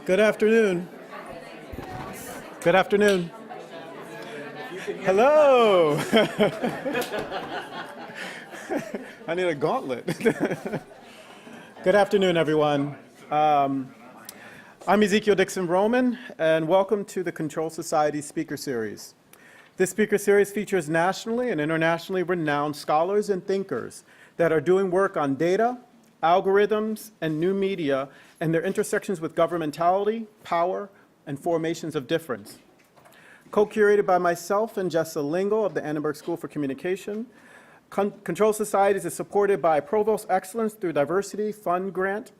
Good afternoon. Good afternoon. Hello. I need a gauntlet. Good afternoon, everyone. I'm Ezekiel Dixon Roman, and welcome to the Control Society Speaker Series. This speaker series features nationally and internationally renowned scholars and thinkers that are doing work on data, algorithms, and new media, and their intersections with governmentality, power, and formations of difference. Co-curated by myself and Jessa Lingle of the Annenberg School for Communication, Control Societies is supported by Provost Excellence through Diversity Fund Grant,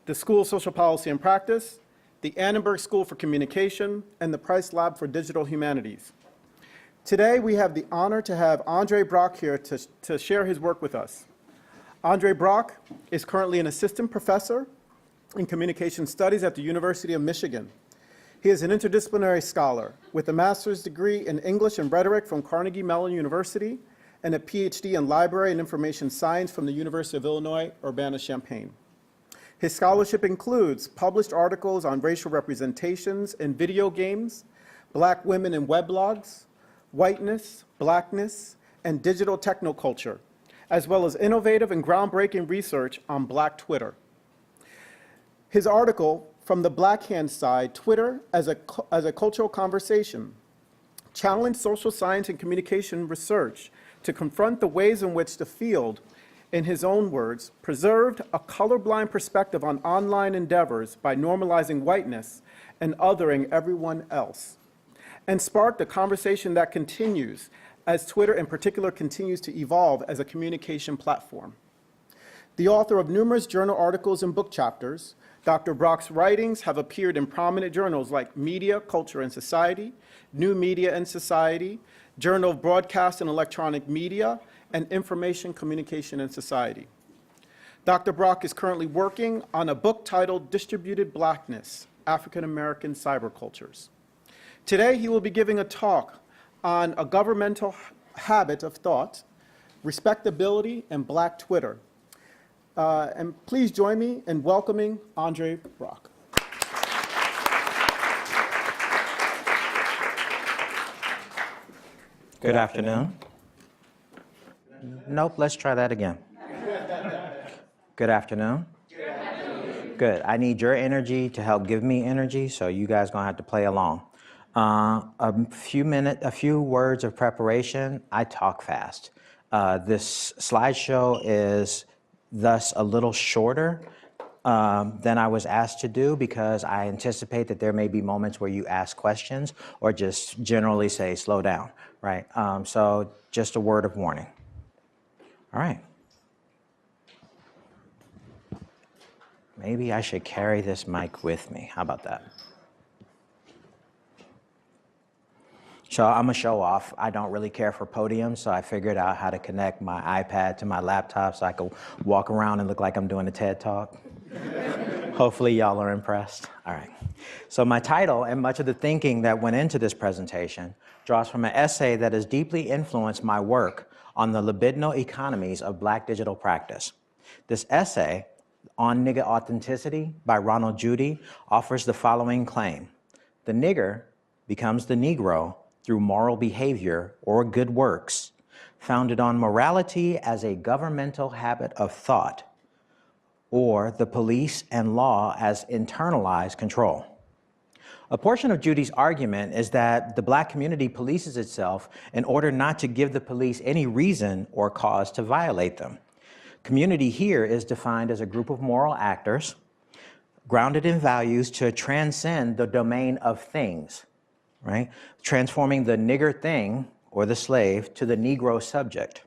the School of Social Policy and Practice, the Annenberg School for Communication, and the Price Lab for Digital Humanities. Today, we have the honor to have André Brock here to share his work with us. André Brock is currently an assistant professor in communication studies at the University of Michigan. He is an interdisciplinary scholar with a master's degree in English and Rhetoric from Carnegie Mellon University and a Ph.D. in Library and Information Science from the University of Illinois, Urbana-Champaign. His scholarship includes published articles on racial representations in video games, Black women in weblogs, whiteness, Blackness, and digital technoculture, as well as innovative and groundbreaking research on Black Twitter. His article, From the Black Hand Side, Twitter as a Cultural Conversation, challenged social science and communication research to confront the ways in which the field, in his own words, preserved a colorblind perspective on online endeavors by normalizing whiteness and othering everyone else, and sparked a conversation that continues as Twitter in particular continues to evolve as a communication platform. The author of numerous journal articles and book chapters, Dr. Brock's writings have appeared in prominent journals like Media, Culture and Society, New Media and Society, Journal of Broadcast and Electronic Media, and Information, Communication and Society. Dr. Brock is currently working on a book titled Distributed Blackness, African American Cybercultures. Today, he will be giving a talk on a governmental habit of thought, respectability, and Black Twitter. And please join me in welcoming André Brock. Good afternoon. Nope, let's try that again. Good afternoon. Good. I need your energy to help give me energy, so you guys gonna have to play along. A few words of preparation. I talk fast. This slideshow is thus a little shorter than I was asked to do because I anticipate that there may be moments where you ask questions or just generally say slow down, right? So just a word of warning. All right. Maybe I should carry this mic with me. How about that? So I'm a show off. I don't really care for podiums, so I figured out how to connect my iPad to my laptop so I could walk around and look like I'm doing a TED Talk. Hopefully y'all are impressed. All right. So my title and much of the thinking that went into this presentation draws from an essay that has deeply influenced my work on the libidinal economies of Black digital practice. This essay, On Nigger Authenticity by Ronald Judy, offers the following claim. The nigger becomes the Negro through moral behavior or good works, founded on morality as a governmental habit of thought, or the police and law as internalized control. A portion of Judy's argument is that the Black community polices itself in order not to give the police any reason or cause to violate them. Community here is defined as a group of moral actors grounded in values to transcend the domain of things, right? Transforming the nigger thing, or the slave, to the Negro subject.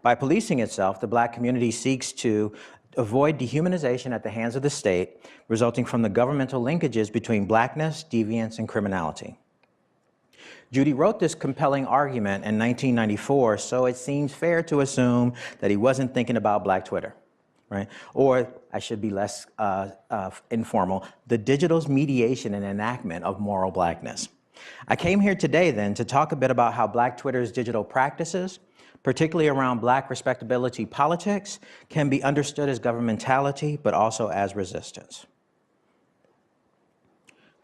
By policing itself, the Black community seeks to avoid dehumanization at the hands of the state, resulting from the governmental linkages between Blackness, deviance, and criminality. Judy wrote this compelling argument in 1994, so it seems fair to assume that he wasn't thinking about Black Twitter, right? Or, I should be less informal, the digital's mediation and enactment of moral Blackness. I came here today then to talk a bit about how Black Twitter's digital practices particularly around Black respectability politics, can be understood as governmentality, but also as resistance.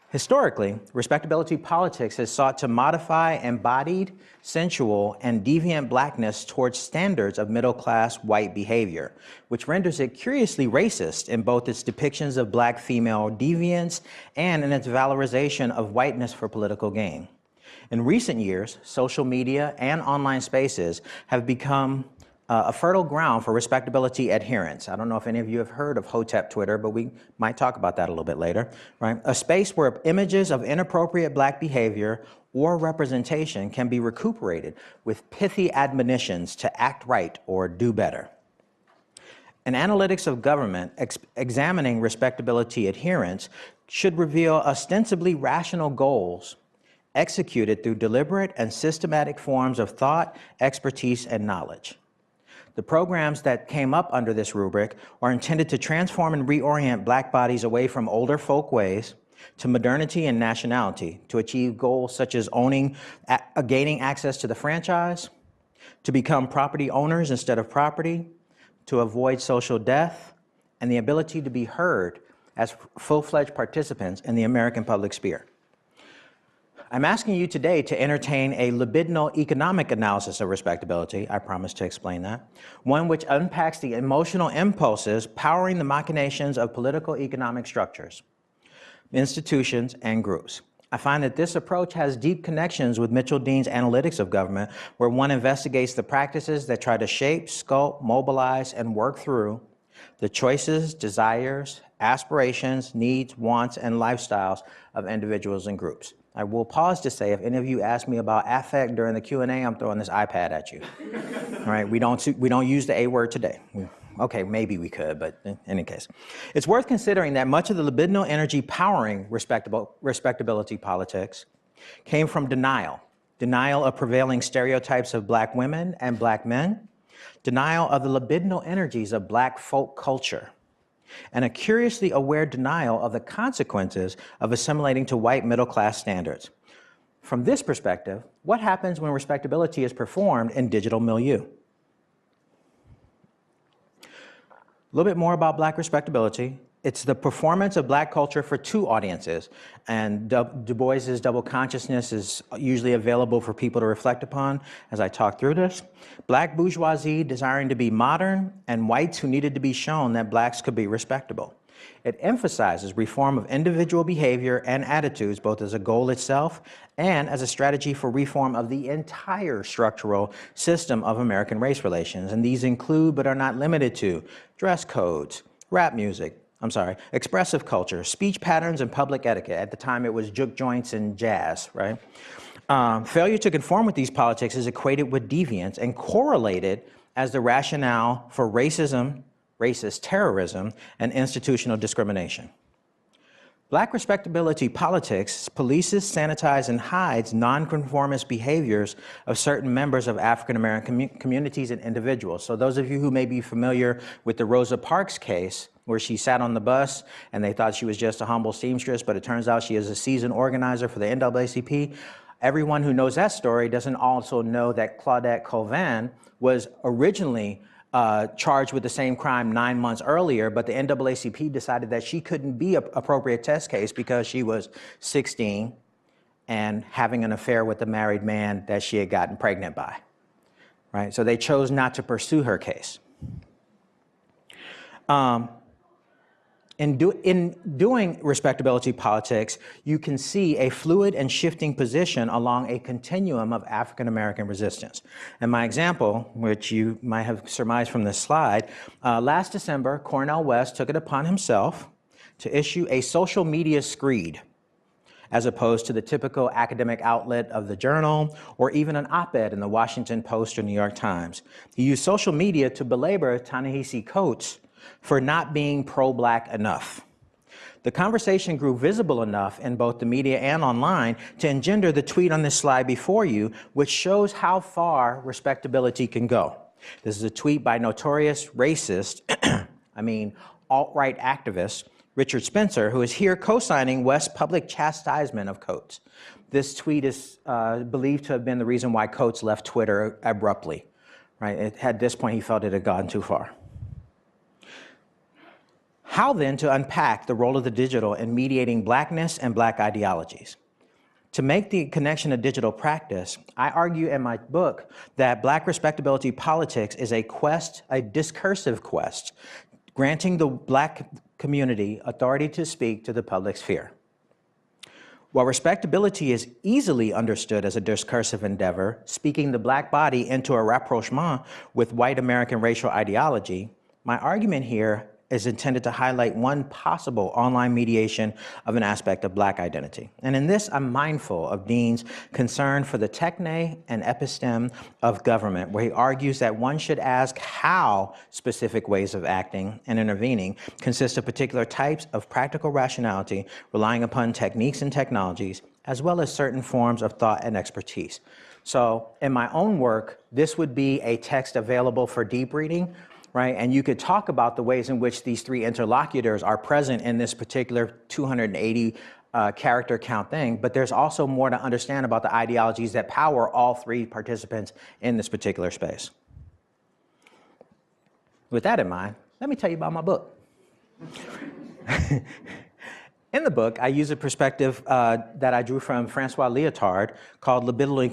Historically, respectability politics has sought to modify embodied, sensual, and deviant Blackness towards standards of middle-class white behavior, which renders it curiously racist in both its depictions of Black female deviance and in its valorization of whiteness for political gain. In recent years, social media and online spaces have become a fertile ground for respectability adherents. I don't know if any of you have heard of Hotep Twitter, but we might talk about that a little bit later, right? A space where images of inappropriate Black behavior or representation can be recuperated with pithy admonitions to act right or do better. An analytics of government examining respectability adherents should reveal ostensibly rational goals executed through deliberate and systematic forms of thought, expertise, and knowledge. The programs that came up under this rubric are intended to transform and reorient Black bodies away from older folk ways to modernity and nationality, to achieve goals such as gaining access to the franchise, to become property owners instead of property, to avoid social death, and the ability to be heard as full-fledged participants in the American public sphere. I'm asking you today to entertain a libidinal economic analysis of respectability. I promise to explain that. One which unpacks the emotional impulses powering the machinations of political economic structures, institutions, and groups. I find that this approach has deep connections with Mitchell Dean's analytics of government, where one investigates the practices that try to shape, sculpt, mobilize, and work through the choices, desires, aspirations, needs, wants, and lifestyles of individuals and groups. I will pause to say, if any of you ask me about affect during the Q&A, I'm throwing this iPad at you. All right, we don't use the A word today. Okay, maybe we could, but in any case. It's worth considering that much of the libidinal energy powering respectability politics came from denial of prevailing stereotypes of Black women and Black men, denial of the libidinal energies of Black folk culture, and a curiously aware denial of the consequences of assimilating to white middle-class standards. From this perspective, what happens when respectability is performed in digital milieu? A little bit more about Black respectability. It's the performance of Black culture for two audiences, and Du Bois's double consciousness is usually available for people to reflect upon as I talk through this. Black bourgeoisie desiring to be modern, and whites who needed to be shown that Blacks could be respectable. It emphasizes reform of individual behavior and attitudes, both as a goal itself and as a strategy for reform of the entire structural system of American race relations. And these include, but are not limited to, dress codes, rap music, expressive culture, speech patterns, and public etiquette. At the time, it was juke joints and jazz, right? Failure to conform with these politics is equated with deviance and correlated as the rationale for racism, racist terrorism, and institutional discrimination. Black respectability politics polices, sanitizes, and hides nonconformist behaviors of certain members of African-American communities and individuals. So those of you who may be familiar with the Rosa Parks case, where she sat on the bus and they thought she was just a humble seamstress, but it turns out she is a seasoned organizer for the NAACP. Everyone who knows that story doesn't also know that Claudette Colvin was originally charged with the same crime 9 months earlier, but the NAACP decided that she couldn't be an appropriate test case because she was 16 and having an affair with a married man that she had gotten pregnant by, right? So they chose not to pursue her case. In doing respectability politics, you can see a fluid and shifting position along a continuum of African-American resistance. And my example, which you might have surmised from this slide, last December, Cornel West took it upon himself to issue a social media screed, as opposed to the typical academic outlet of the Journal or even an op-ed in the Washington Post or New York Times. He used social media to belabor Ta-Nehisi Coates for not being pro-Black enough. The conversation grew visible enough in both the media and online to engender the tweet on this slide before you, which shows how far respectability can go. This is a tweet by notorious racist, alt-right activist, Richard Spencer, who is here co-signing West's public chastisement of Coates. This tweet is believed to have been the reason why Coates left Twitter abruptly. right? At this point, he felt it had gone too far. How then to unpack the role of the digital in mediating Blackness and Black ideologies? To make the connection to digital practice, I argue in my book that Black respectability politics is a quest, a discursive quest, granting the Black community authority to speak to the public sphere. While respectability is easily understood as a discursive endeavor, speaking the Black body into a rapprochement with white American racial ideology, my argument here is intended to highlight one possible online mediation of an aspect of Black identity. And in this, I'm mindful of Dean's concern for the techne and episteme of government, where he argues that one should ask how specific ways of acting and intervening consist of particular types of practical rationality relying upon techniques and technologies, as well as certain forms of thought and expertise. So in my own work, this would be a text available for deep reading, right? And you could talk about the ways in which these three interlocutors are present in this particular 280 character count thing, but there's also more to understand about the ideologies that power all three participants in this particular space. With that in mind, let me tell you about my book. In the book, I use a perspective that I drew from Francois Lyotard called libidinal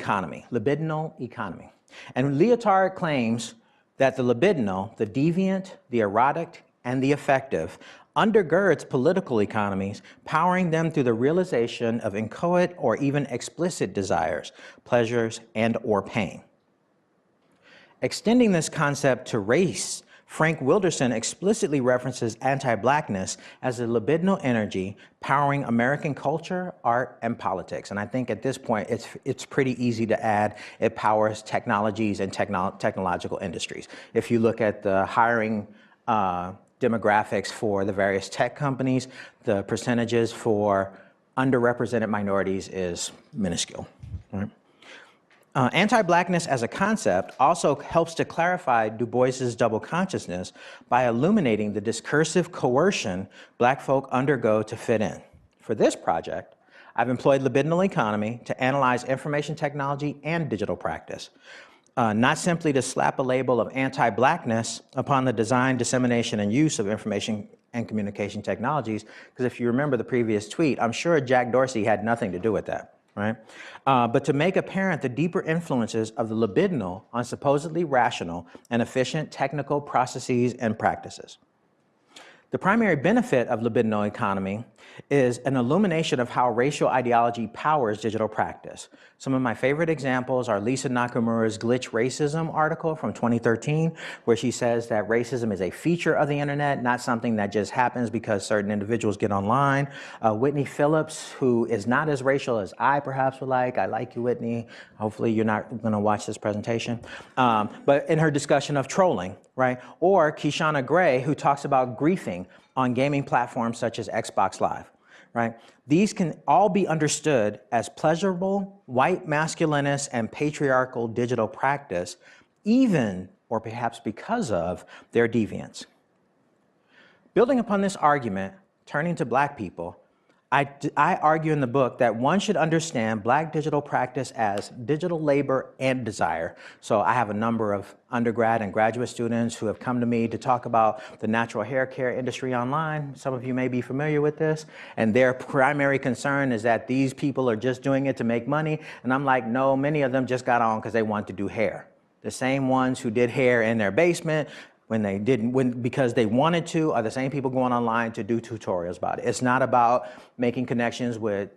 economy. And Lyotard claims that the libidinal, the deviant, the erotic, and the affective undergirds political economies, powering them through the realization of inchoate or even explicit desires, pleasures, and or pain. Extending this concept to race, Frank Wilderson explicitly references anti-Blackness as a libidinal energy powering American culture, art, and politics. And I think at this point, it's pretty easy to add it powers technologies and technological industries. If you look at the hiring demographics for the various tech companies, the percentages for underrepresented minorities is minuscule, right? Anti-Blackness as a concept also helps to clarify Du Bois's double consciousness by illuminating the discursive coercion Black folk undergo to fit in. For this project, I've employed libidinal economy to analyze information technology and digital practice, not simply to slap a label of anti-Blackness upon the design, dissemination, and use of information and communication technologies, because if you remember the previous tweet, I'm sure Jack Dorsey had nothing to do with that. Right? But to make apparent the deeper influences of the libidinal on supposedly rational and efficient technical processes and practices. The primary benefit of libidinal economy is an illumination of how racial ideology powers digital practice. Some of my favorite examples are Lisa Nakamura's Glitch Racism article from 2013, where she says that racism is a feature of the internet, not something that just happens because certain individuals get online. Whitney Phillips, who is not as racial as I perhaps would like. I like you, Whitney. Hopefully you're not gonna watch this presentation. But in her discussion of trolling, right? Or Kishana Gray, who talks about griefing on gaming platforms such as Xbox Live, right? These can all be understood as pleasurable, white masculinist, and patriarchal digital practice, even or perhaps because of their deviance. Building upon this argument, turning to Black people, I argue in the book that one should understand Black digital practice as digital labor and desire. So I have a number of undergrad and graduate students who have come to me to talk about the natural hair care industry online. Some of you may be familiar with this. And their primary concern is that these people are just doing it to make money. And I'm like, no, many of them just got on because they want to do hair. The same ones who did hair in their basement because they wanted to, are the same people going online to do tutorials about it. It's not about making connections with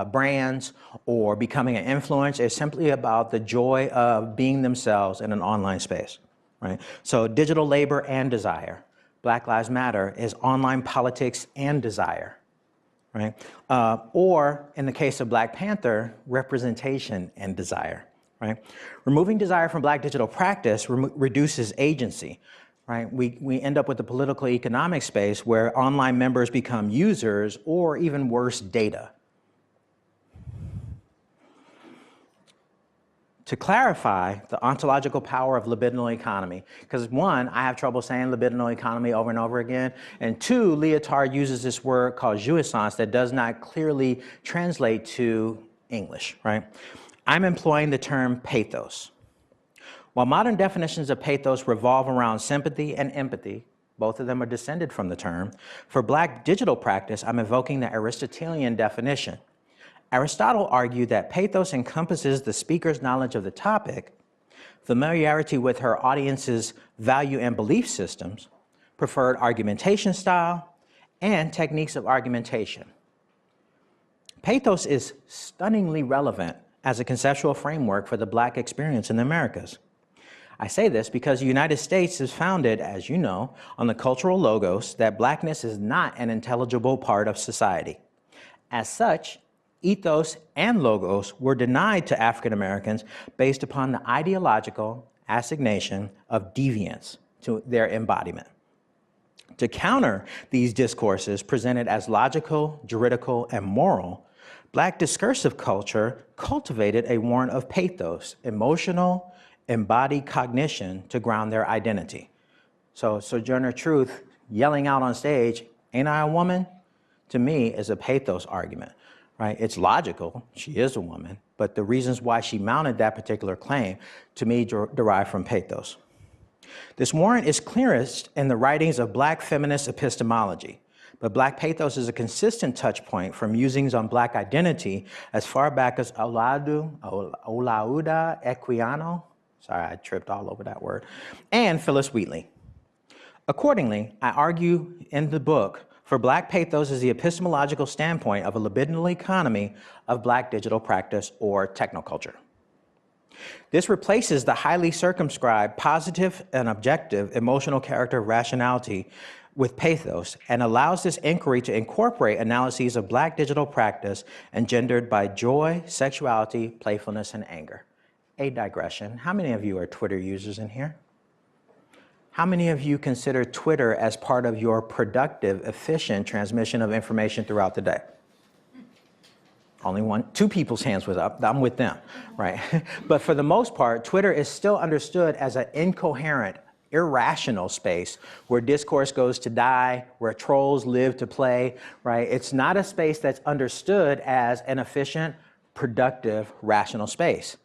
brands or becoming an influencer. It's simply about the joy of being themselves in an online space, right? So digital labor and desire. Black Lives Matter is online politics and desire, right? Or in the case of Black Panther, representation and desire. Right? Removing desire from Black digital practice reduces agency. Right? We end up with a political economic space where online members become users or even worse, data. To clarify the ontological power of libidinal economy, because one, I have trouble saying libidinal economy over and over again, and two, Lyotard uses this word called jouissance that does not clearly translate to English, right? I'm employing the term pathos. While modern definitions of pathos revolve around sympathy and empathy, both of them are descended from the term, for Black digital practice, I'm evoking the Aristotelian definition. Aristotle argued that pathos encompasses the speaker's knowledge of the topic, familiarity with her audience's value and belief systems, preferred argumentation style, and techniques of argumentation. Pathos is stunningly relevant as a conceptual framework for the Black experience in the Americas. I say this because the United States is founded, as you know, on the cultural logos that Blackness is not an intelligible part of society. As such, ethos and logos were denied to African Americans based upon the ideological assignation of deviance to their embodiment. To counter these discourses presented as logical, juridical, and moral, Black discursive culture cultivated a warrant of pathos, emotional, embodied cognition to ground their identity. So Sojourner Truth yelling out on stage, "Ain't I a woman?" to me is a pathos argument, right? It's logical, she is a woman, but the reasons why she mounted that particular claim to me derive from pathos. This warrant is clearest in the writings of Black feminist epistemology, but Black pathos is a consistent touch point for musings on Black identity as far back as Olaudah Equiano, sorry, I tripped all over that word, and Phyllis Wheatley. Accordingly, I argue in the book for Black pathos is the epistemological standpoint of a libidinal economy of Black digital practice or technoculture. This replaces the highly circumscribed, positive and objective emotional character of rationality with pathos and allows this inquiry to incorporate analyses of Black digital practice engendered by joy, sexuality, playfulness, and anger. A digression. How many of you are Twitter users in here? How many of you consider Twitter as part of your productive, efficient transmission of information throughout the day? Only two people's hands was up. I'm with them, right? But for the most part, Twitter is still understood as an incoherent, irrational space where discourse goes to die, where trolls live to play, right? It's not a space that's understood as an efficient, productive, rational space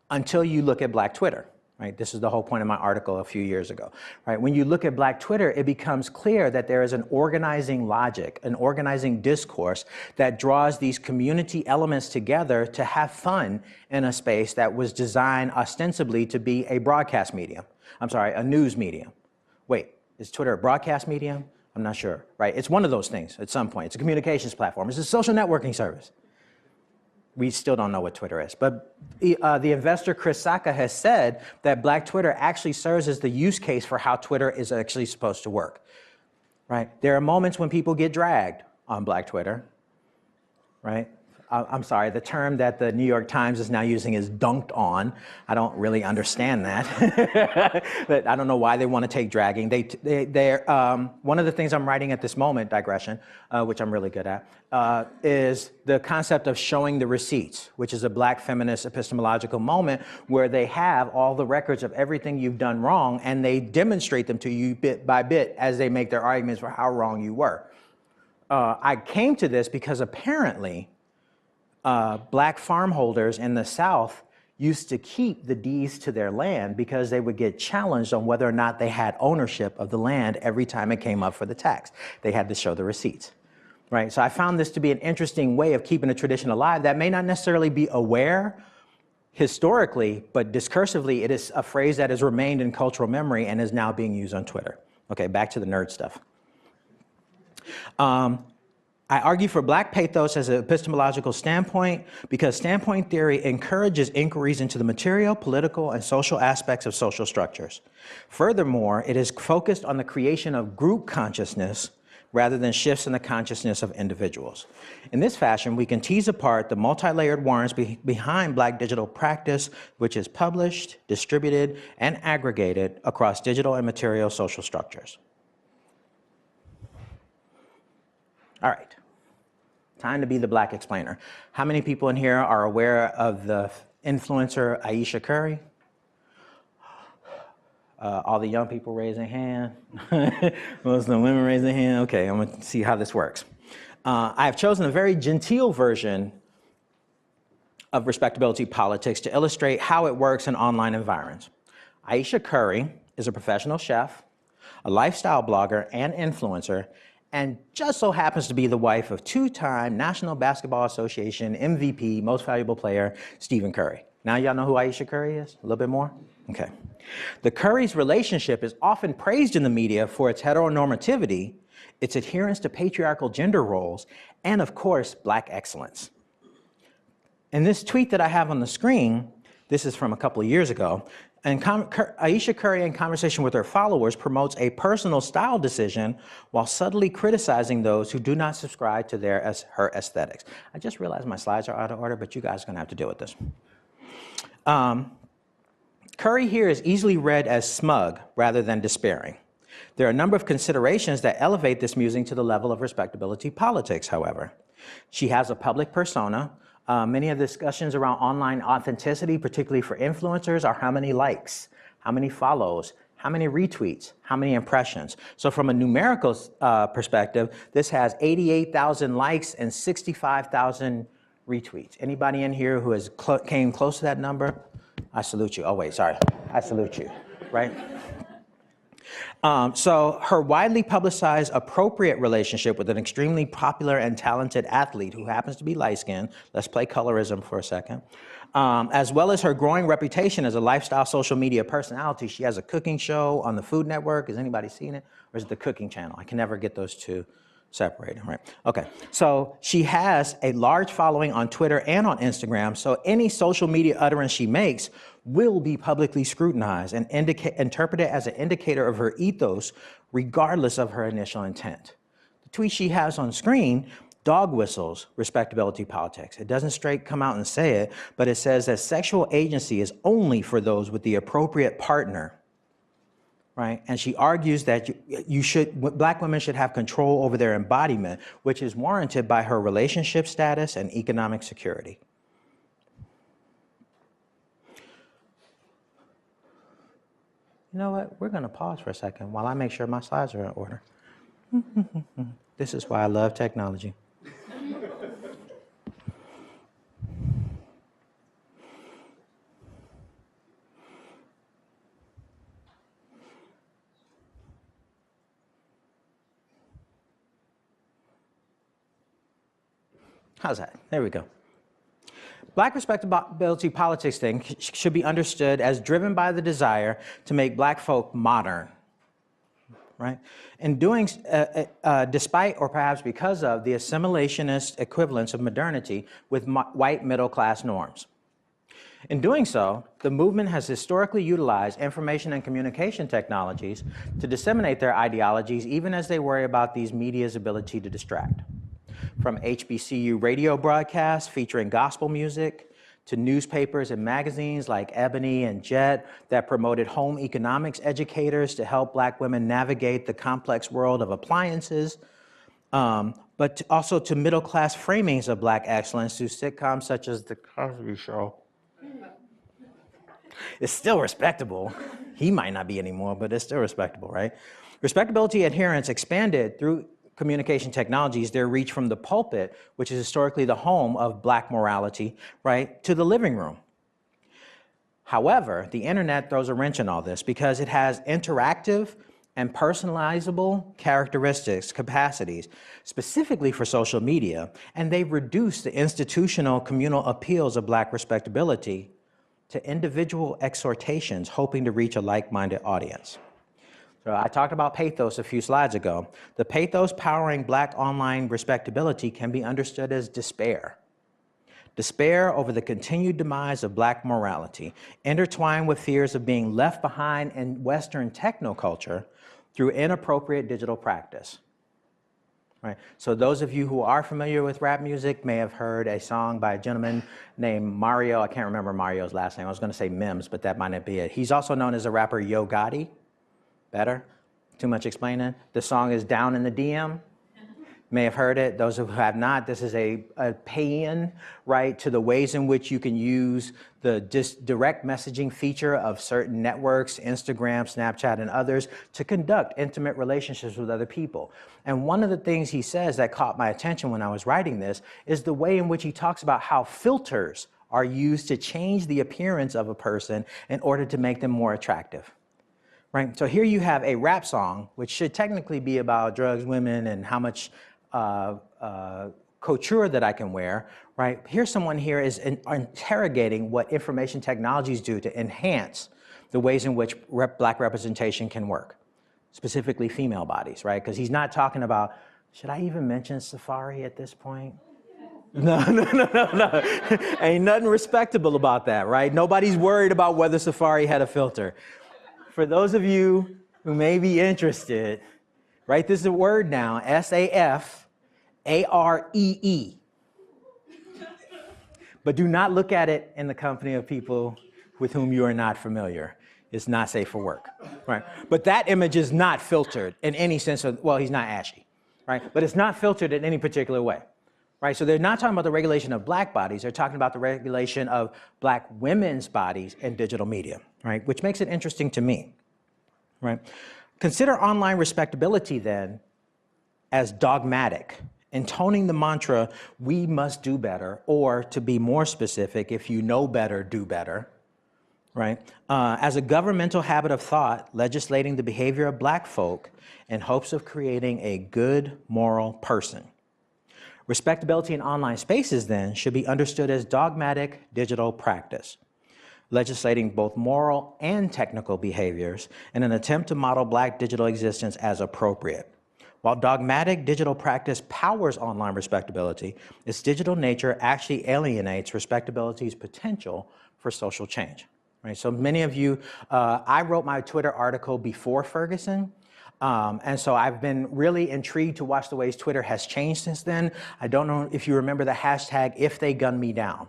until you look at Black Twitter. Right? This is the whole point of my article a few years ago. Right? When you look at Black Twitter, it becomes clear that there is an organizing logic, an organizing discourse that draws these community elements together to have fun in a space that was designed ostensibly to be a broadcast medium. I'm sorry, a news medium. Wait, is Twitter a broadcast medium? I'm not sure, right? It's one of those things at some point. It's a communications platform. It's a social networking service. We still don't know what Twitter is. But the investor Chris Sacca has said that Black Twitter actually serves as the use case for how Twitter is actually supposed to work, right? There are moments when people get dragged on Black Twitter, right? I'm sorry, the term that the New York Times is now using is dunked on. I don't really understand that. But I don't know why they want to take dragging. One of the things I'm writing at this moment, digression, which I'm really good at, is the concept of showing the receipts, which is a Black feminist epistemological moment where they have all the records of everything you've done wrong and they demonstrate them to you bit by bit as they make their arguments for how wrong you were. I came to this because apparently Black farmholders in the South used to keep the deeds to their land because they would get challenged on whether or not they had ownership of the land every time it came up for the tax. They had to show the receipts, right? So I found this to be an interesting way of keeping a tradition alive that may not necessarily be aware historically, but discursively, it is a phrase that has remained in cultural memory and is now being used on Twitter. Okay, back to the nerd stuff. I argue for Black pathos as an epistemological standpoint because standpoint theory encourages inquiries into the material, political, and social aspects of social structures. Furthermore, it is focused on the creation of group consciousness rather than shifts in the consciousness of individuals. In this fashion, we can tease apart the multi-layered warrants behind Black digital practice, which is published, distributed, and aggregated across digital and material social structures. All right. Time to be the Black explainer. How many people in here are aware of the influencer Aisha Curry? All the young people raise their hand. Most of the women raise their hand. Okay, I'm gonna see how this works. I have chosen a very genteel version of respectability politics to illustrate how it works in online environments. Aisha Curry is a professional chef, a lifestyle blogger and influencer, and just so happens to be the wife of two-time National Basketball Association MVP, Most Valuable Player, Stephen Curry. Now y'all know who Aisha Curry is? A little bit more? Okay. The Curry's relationship is often praised in the media for its heteronormativity, its adherence to patriarchal gender roles, and of course, Black excellence. In this tweet that I have on the screen, this is from a couple of years ago, and Aisha Curry, in conversation with her followers, promotes a personal style decision while subtly criticizing those who do not subscribe to her aesthetics. I just realized my slides are out of order, but you guys are going to have to deal with this. Curry here is easily read as smug rather than despairing. There are a number of considerations that elevate this musing to the level of respectability politics, however. She has a public persona. Many of the discussions around online authenticity, particularly for influencers, are how many likes, how many follows, how many retweets, how many impressions. So from a numerical perspective, this has 88,000 likes and 65,000 retweets. Anybody in here who has came close to that number? I salute you. Oh, wait, sorry. I salute you, right? So her widely publicized appropriate relationship with an extremely popular and talented athlete who happens to be light-skinned, let's play colorism for a second, as well as her growing reputation as a lifestyle social media personality. She has a cooking show on the Food Network. Has anybody seen it? Or is it the Cooking Channel? I can never get those two separated, right? Okay, so she has a large following on Twitter and on Instagram, so any social media utterance she makes will be publicly scrutinized and interpreted as an indicator of her ethos, regardless of her initial intent. The tweet she has on screen dog whistles respectability politics. It doesn't straight come out and say it, but it says that sexual agency is only for those with the appropriate partner. Right? And she argues that Black women should have control over their embodiment, which is warranted by her relationship status and economic security. You know what? We're going to pause for a second while I make sure my slides are in order. This is why I love technology. How's that? There we go. Black respectability politics thing should be understood as driven by the desire to make Black folk modern, right? In doing, despite or perhaps because of the assimilationist equivalence of modernity with white middle-class norms. In doing so, the movement has historically utilized information and communication technologies to disseminate their ideologies, even as they worry about these media's ability to distract. From HBCU radio broadcasts featuring gospel music, to newspapers and magazines like Ebony and Jet that promoted home economics educators to help Black women navigate the complex world of appliances, but also to middle-class framings of Black excellence through sitcoms such as The Cosby Show. It's still respectable. He might not be anymore, but it's still respectable, right? Respectability adherence expanded through communication technologies, their reach from the pulpit, which is historically the home of Black morality, right, to the living room. However, the internet throws a wrench in all this because it has interactive and personalizable characteristics, capacities, specifically for social media, and they've reduced the institutional communal appeals of Black respectability to individual exhortations hoping to reach a like-minded audience. So I talked about pathos a few slides ago. The pathos powering Black online respectability can be understood as despair. Despair over the continued demise of Black morality, intertwined with fears of being left behind in Western technoculture through inappropriate digital practice. Right? So those of you who are familiar with rap music may have heard a song by a gentleman named Mario. I can't remember Mario's last name. I was going to say Mims, but that might not be it. He's also known as the rapper Yo Gotti. Better? Too much explaining? The song is Down in the DM. May have heard it. Those who have not, this is a pay-in, right, to the ways in which you can use the direct messaging feature of certain networks, Instagram, Snapchat, and others, to conduct intimate relationships with other people. And one of the things he says that caught my attention when I was writing this is the way in which he talks about how filters are used to change the appearance of a person in order to make them more attractive. Right? So here you have a rap song, which should technically be about drugs, women, and how much couture that I can wear, right? Here's someone here is interrogating what information technologies do to enhance the ways in which black representation can work, specifically female bodies, right? Because he's not talking about, should I even mention Safari at this point? No. Ain't nothing respectable about that, right? Nobody's worried about whether Safari had a filter. For those of you who may be interested, write this word down, S-A-F-A-R-E-E. But do not look at it in the company of people with whom you are not familiar. It's not safe for work, right? But that image is not filtered in any sense of, well, he's not ashy, right? But it's not filtered in any particular way, right? So they're not talking about the regulation of black bodies. They're talking about the regulation of black women's bodies in digital media, right? Which makes it interesting to me, right? Consider online respectability then as dogmatic, intoning the mantra, we must do better, or to be more specific, if you know better, do better, right? As a governmental habit of thought, legislating the behavior of black folk in hopes of creating a good moral person. Respectability in online spaces, then, should be understood as dogmatic digital practice, legislating both moral and technical behaviors in an attempt to model black digital existence as appropriate. While dogmatic digital practice powers online respectability, its digital nature actually alienates respectability's potential for social change. Right? So many of you, I wrote my Twitter article before Ferguson, and so I've been really intrigued to watch the ways Twitter has changed since then. I don't know if you remember the hashtag #IfTheyGunMeDown.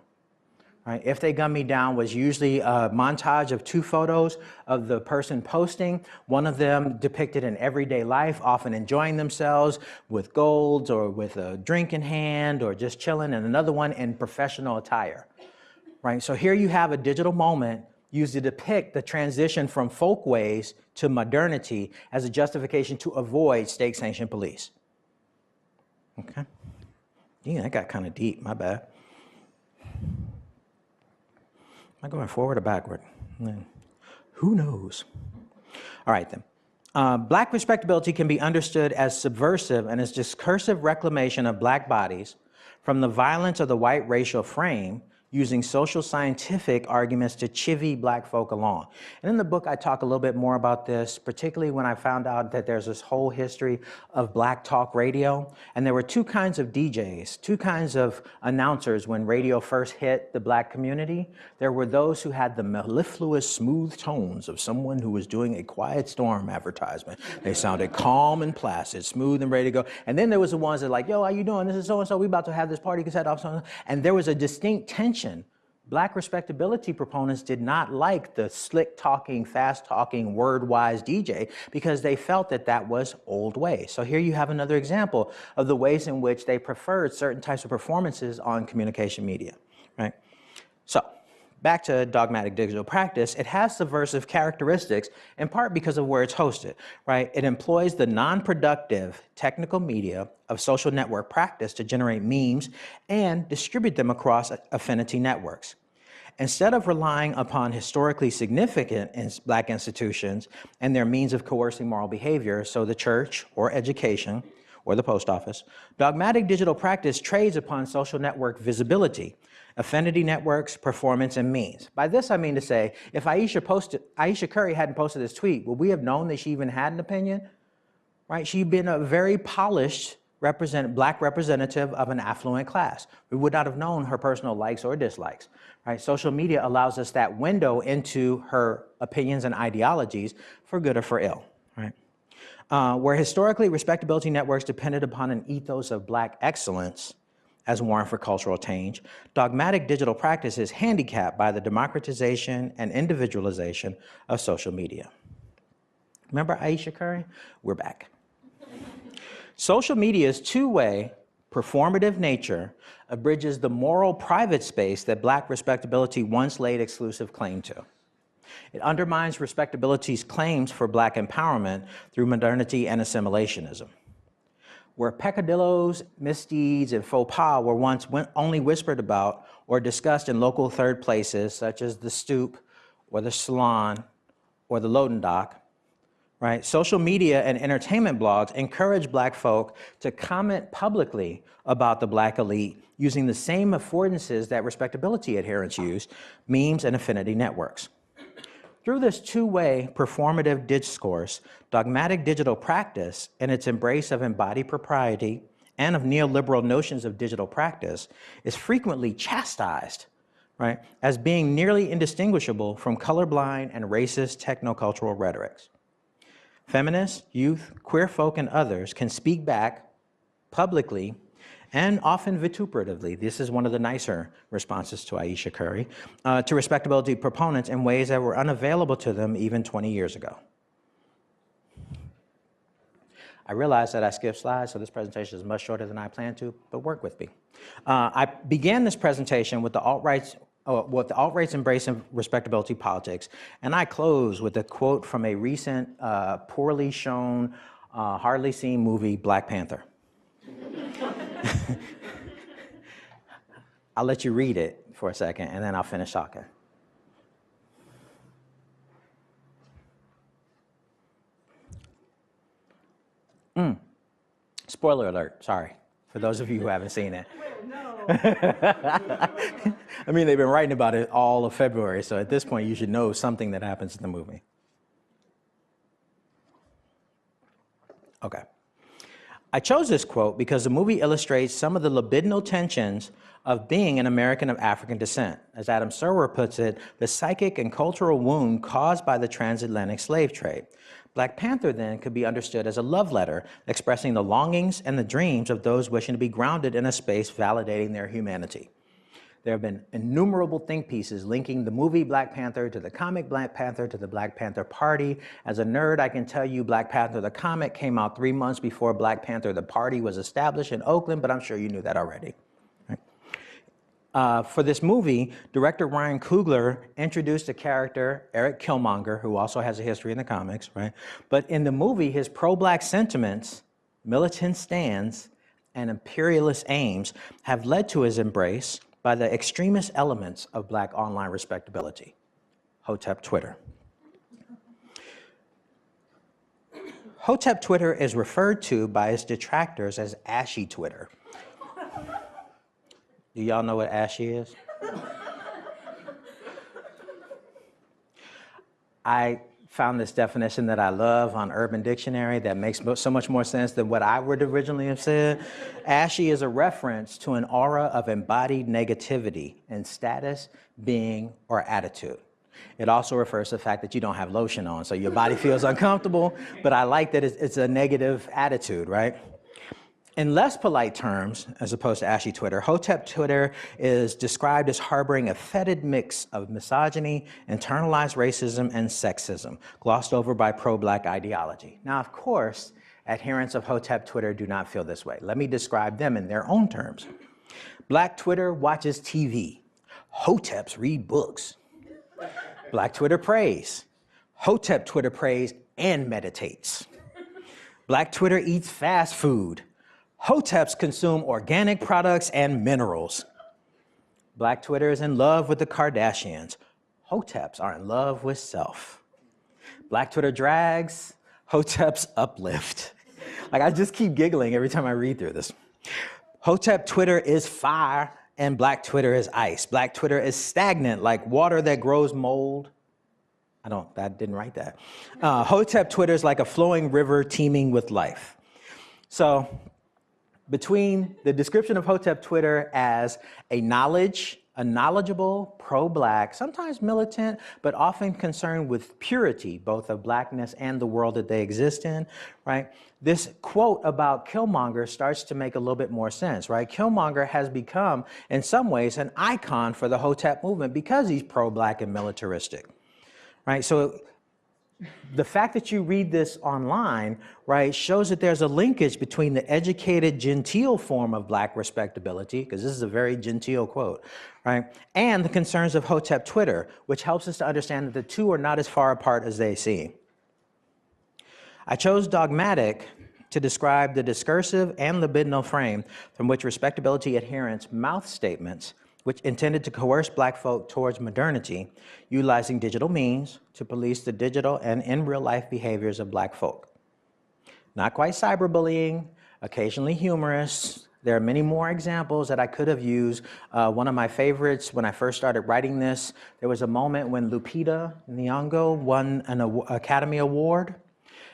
Right? If They Gun Me Down was usually a montage of two photos of the person posting, one of them depicted in everyday life, often enjoying themselves with golds or with a drink in hand or just chilling, and another one in professional attire. Right? So here you have a digital moment used to depict the transition from folkways to modernity as a justification to avoid state-sanctioned police. Okay? Yeah, that got kind of deep, my bad. Am I going forward or backward? Who knows? All right, then. Black respectability can be understood as subversive and as discursive reclamation of black bodies from the violence of the white racial frame, using social scientific arguments to chivvy black folk along. And in the book, I talk a little bit more about this, particularly when I found out that there's this whole history of black talk radio. And there were two kinds of DJs, two kinds of announcers when radio first hit the black community. There were those who had the mellifluous, smooth tones of someone who was doing a Quiet Storm advertisement. They sounded calm and placid, smooth and ready to go. And then there was the ones that like, yo, how you doing? This is so-and-so, we about to have this party cassette off. And there was a distinct tension. Black respectability proponents did not like the slick talking, fast talking, word-wise DJ because they felt that that was old ways. So here you have another example of the ways in which they preferred certain types of performances on communication media, right? So back to dogmatic digital practice, it has subversive characteristics in part because of where it's hosted, right? It employs the non-productive technical media of social network practice to generate memes and distribute them across affinity networks. Instead of relying upon historically significant black institutions and their means of coercing moral behavior, so the church or education or the post office, dogmatic digital practice trades upon social network visibility, affinity networks, performance, and means. By this, I mean to say, if Aisha Curry hadn't posted this tweet, would we have known that she even had an opinion? Right? She'd been a very polished black representative of an affluent class. We would not have known her personal likes or dislikes. Right? Social media allows us that window into her opinions and ideologies for good or for ill. Right? Where historically respectability networks depended upon an ethos of black excellence as warrant for cultural change, dogmatic digital practice is handicapped by the democratization and individualization of social media. Remember Aisha Curry? We're back. Social media's two-way, performative nature abridges the moral private space that black respectability once laid exclusive claim to. It undermines respectability's claims for black empowerment through modernity and assimilationism. where peccadillos, misdeeds, and faux pas were once only whispered about or discussed in local third places, such as the stoop, or the salon, or the loading dock, right? Social media and entertainment blogs encourage Black folk to comment publicly about the Black elite using the same affordances that respectability adherents use, memes and affinity networks. Through this two-way performative discourse, dogmatic digital practice and its embrace of embodied propriety and of neoliberal notions of digital practice is frequently chastised, right, as being nearly indistinguishable from colorblind and racist technocultural rhetorics. Feminists, youth, queer folk, and others can speak back publicly and often vituperatively, this is one of the nicer responses to Aisha Curry, to respectability proponents in ways that were unavailable to them even 20 years ago. I realize that I skipped slides, so this presentation is much shorter than I planned to, but work with me. I began this presentation with the alt-right's embracing respectability politics, and I close with a quote from a recent, poorly shown, hardly seen movie, Black Panther. I'll let you read it for a second, and then I'll finish talking. Spoiler alert, sorry, for those of you who haven't seen it. I mean, they've been writing about it all of February, so at this point, you should know something that happens in the movie. Okay. I chose this quote because the movie illustrates some of the libidinal tensions of being an American of African descent. As Adam Serwer puts it, the psychic and cultural wound caused by the transatlantic slave trade. Black Panther, then, could be understood as a love letter expressing the longings and the dreams of those wishing to be grounded in a space validating their humanity. There have been innumerable think pieces linking the movie Black Panther to the comic Black Panther to the Black Panther Party. As a nerd, I can tell you Black Panther the comic came out 3 months before Black Panther the Party was established in Oakland, but I'm sure you knew that already. For this movie, director Ryan Coogler introduced a character, Eric Killmonger, who also has a history in the comics, right? But in the movie, his pro-Black sentiments, militant stands, and imperialist aims have led to his embrace by the extremist elements of Black online respectability, Hotep Twitter. Hotep Twitter is referred to by its detractors as ashy Twitter. Do y'all know what ashy is? I found this definition that I love on Urban Dictionary that makes so much more sense than what I would originally have said. Ashy is a reference to an aura of embodied negativity in status, being, or attitude. It also refers to the fact that you don't have lotion on, so your body feels uncomfortable, but I like that it's a negative attitude, right? In less polite terms, as opposed to ashy Twitter, Hotep Twitter is described as harboring a fetid mix of misogyny, internalized racism, and sexism, glossed over by pro-Black ideology. Now, of course, adherents of Hotep Twitter do not feel this way. Let me describe them in their own terms. Black Twitter watches TV. Hoteps read books. Black Twitter prays. Hotep Twitter prays and meditates. Black Twitter eats fast food. Hoteps consume organic products and minerals. Black Twitter is in love with the Kardashians. Hoteps are in love with self. Black Twitter drags. Hoteps uplift. Like, I just keep giggling every time I read through this. Hotep Twitter is fire and Black Twitter is ice. Black Twitter is stagnant like water that grows mold. I didn't write that. Hotep Twitter is like a flowing river teeming with life. So, between the description of Hotep Twitter as a knowledgeable, pro-Black, sometimes militant, but often concerned with purity, both of Blackness and the world that they exist in, right? This quote about Killmonger starts to make a little bit more sense, right? Killmonger has become, in some ways, an icon for the Hotep movement because he's pro-Black and militaristic, right? So the fact that you read this online, right, shows that there's a linkage between the educated, genteel form of Black respectability, because this is a very genteel quote, right, and the concerns of Hotep Twitter, which helps us to understand that the two are not as far apart as they seem. I chose dogmatic to describe the discursive and libidinal frame from which respectability adherents mouth statements which intended to coerce black folk towards modernity, utilizing digital means to police the digital and in real life behaviors of black folk. Not quite cyberbullying, occasionally humorous. There are many more examples that I could have used. One of my favorites, when I first started writing this, there was a moment when Lupita Nyong'o won an Academy Award,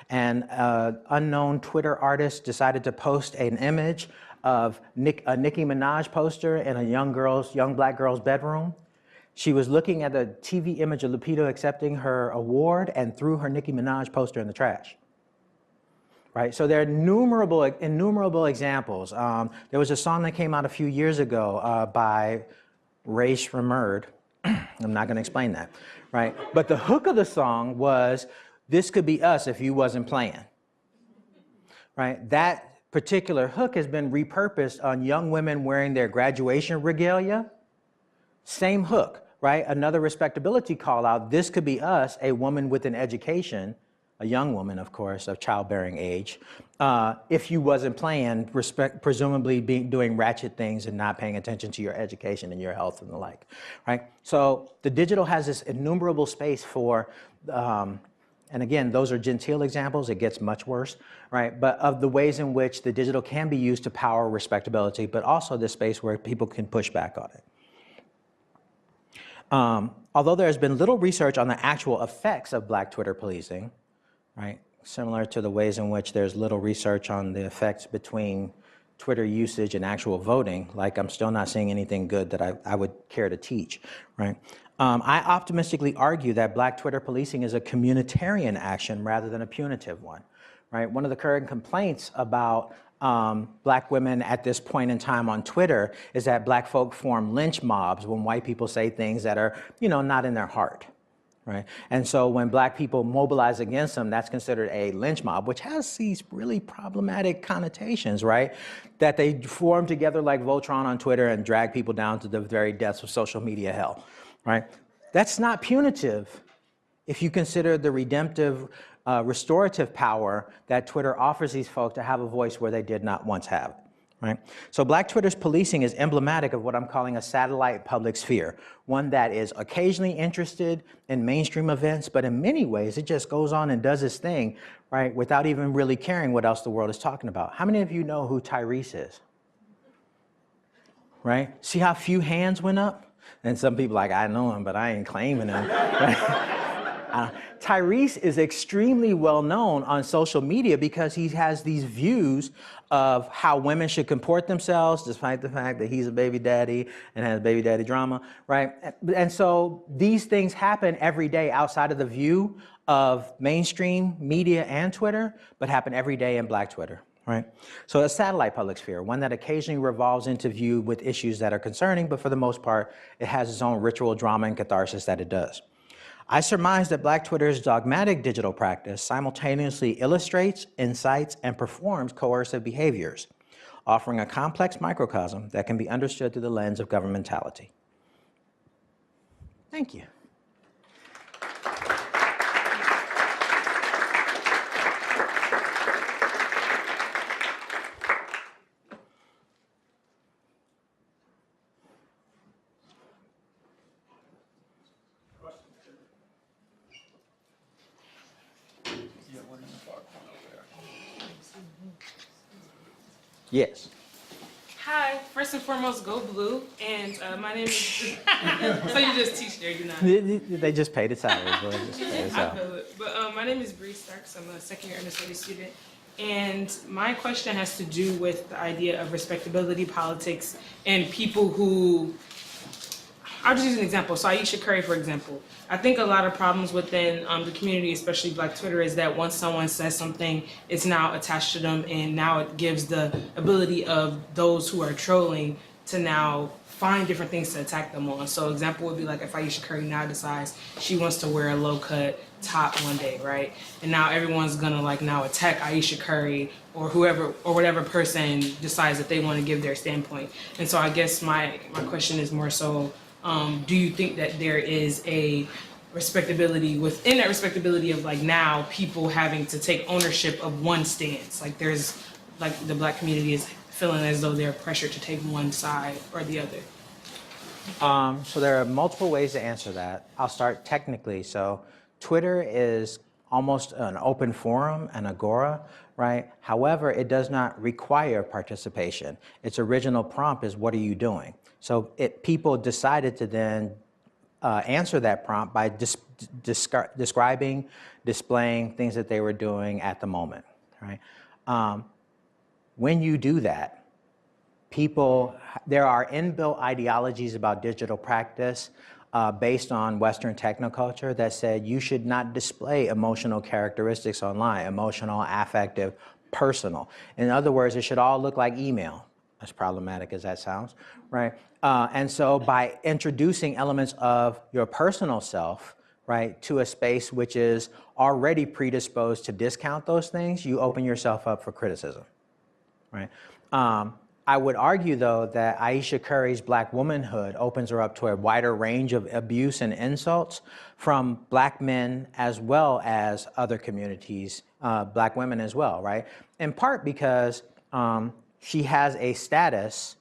and an unknown Twitter artist decided to post an image of a Nicki Minaj poster in a young black girl's bedroom. She was looking at the TV image of Lupita accepting her award and threw her Nicki Minaj poster in the trash. Right, so there are innumerable examples. There was a song that came out a few years ago by Ray Shremmerd. I'm not going to explain that, right? But the hook of the song was, "This could be us if you wasn't playing." Right, that particular hook has been repurposed on young women wearing their graduation regalia. Same hook, right? Another respectability call out. This could be us, a woman with an education. A young woman, of course, of childbearing age, if you wasn't playing, presumably doing ratchet things and not paying attention to your education and your health and the like, right? So the digital has this innumerable space for, and again, those are genteel examples, it gets much worse, right? But of the ways in which the digital can be used to power respectability, but also this space where people can push back on it. Although there has been little research on the actual effects of Black Twitter policing, right? Similar to the ways in which there's little research on the effects between Twitter usage and actual voting, like I'm still not seeing anything good that I would care to teach, right? I optimistically argue that Black Twitter policing is a communitarian action rather than a punitive one, right? One of the current complaints about Black women at this point in time on Twitter is that Black folk form lynch mobs when white people say things that are, not in their heart. Right? And so when Black people mobilize against them, that's considered a lynch mob, which has these really problematic connotations, right? That they form together like Voltron on Twitter and drag people down to the very depths of social media hell, right? That's not punitive if you consider the redemptive, restorative power that Twitter offers these folks to have a voice where they did not once have. Right? So Black Twitter's policing is emblematic of what I'm calling a satellite public sphere, one that is occasionally interested in mainstream events, but in many ways it just goes on and does its thing, right, without even really caring what else the world is talking about. How many of you know who Tyrese is? Right? See how few hands went up? And some people like, I know him, but I ain't claiming him. Right? Tyrese is extremely well known on social media because he has these views of how women should comport themselves, despite the fact that he's a baby daddy and has baby daddy drama, right? And so these things happen every day outside of the view of mainstream media and Twitter, but happen every day in Black Twitter, right? So a satellite public sphere, one that occasionally revolves into view with issues that are concerning, but for the most part, it has its own ritual drama and catharsis that it does. I surmise that Black Twitter's dogmatic digital practice simultaneously illustrates, incites, and performs coercive behaviors, offering a complex microcosm that can be understood through the lens of governmentality. Thank you. Yes. Hi, first and foremost, go blue. And my name is, so you just teach there, you're not. They just paid its salary. But my name is Bree Starks. I'm a second year understudy student. And my question has to do with the idea of respectability politics and people who, I'll just use an example. So Aisha Curry, for example. I think a lot of problems within the community, especially Black Twitter, is that once someone says something, it's now attached to them, and now it gives the ability of those who are trolling to now find different things to attack them on. So example would be like if Aisha Curry now decides she wants to wear a low-cut top one day, right? And now everyone's gonna now attack Aisha Curry or whoever or whatever person decides that they want to give their standpoint. And so I guess my question is more so, do you think that there is a respectability, within that respectability of like now people having to take ownership of one stance. Like there's, like the Black community is feeling as though they're pressured to take one side or the other. So there are multiple ways to answer that. I'll start technically. So Twitter is almost an open forum, an agora, right? However, it does not require participation. Its original prompt is, what are you doing? So people decided to then answer that prompt by describing, displaying things that they were doing at the moment, right? When you do that, there are inbuilt ideologies about digital practice based on Western technoculture that said you should not display emotional characteristics online, emotional, affective, personal. In other words, it should all look like email, as problematic as that sounds, right? And so by introducing elements of your personal self, right, to a space which is already predisposed to discount those things, you open yourself up for criticism, right? I would argue, though, that Aisha Curry's Black womanhood opens her up to a wider range of abuse and insults from Black men as well as other communities, Black women as well, right? In part because she has a status,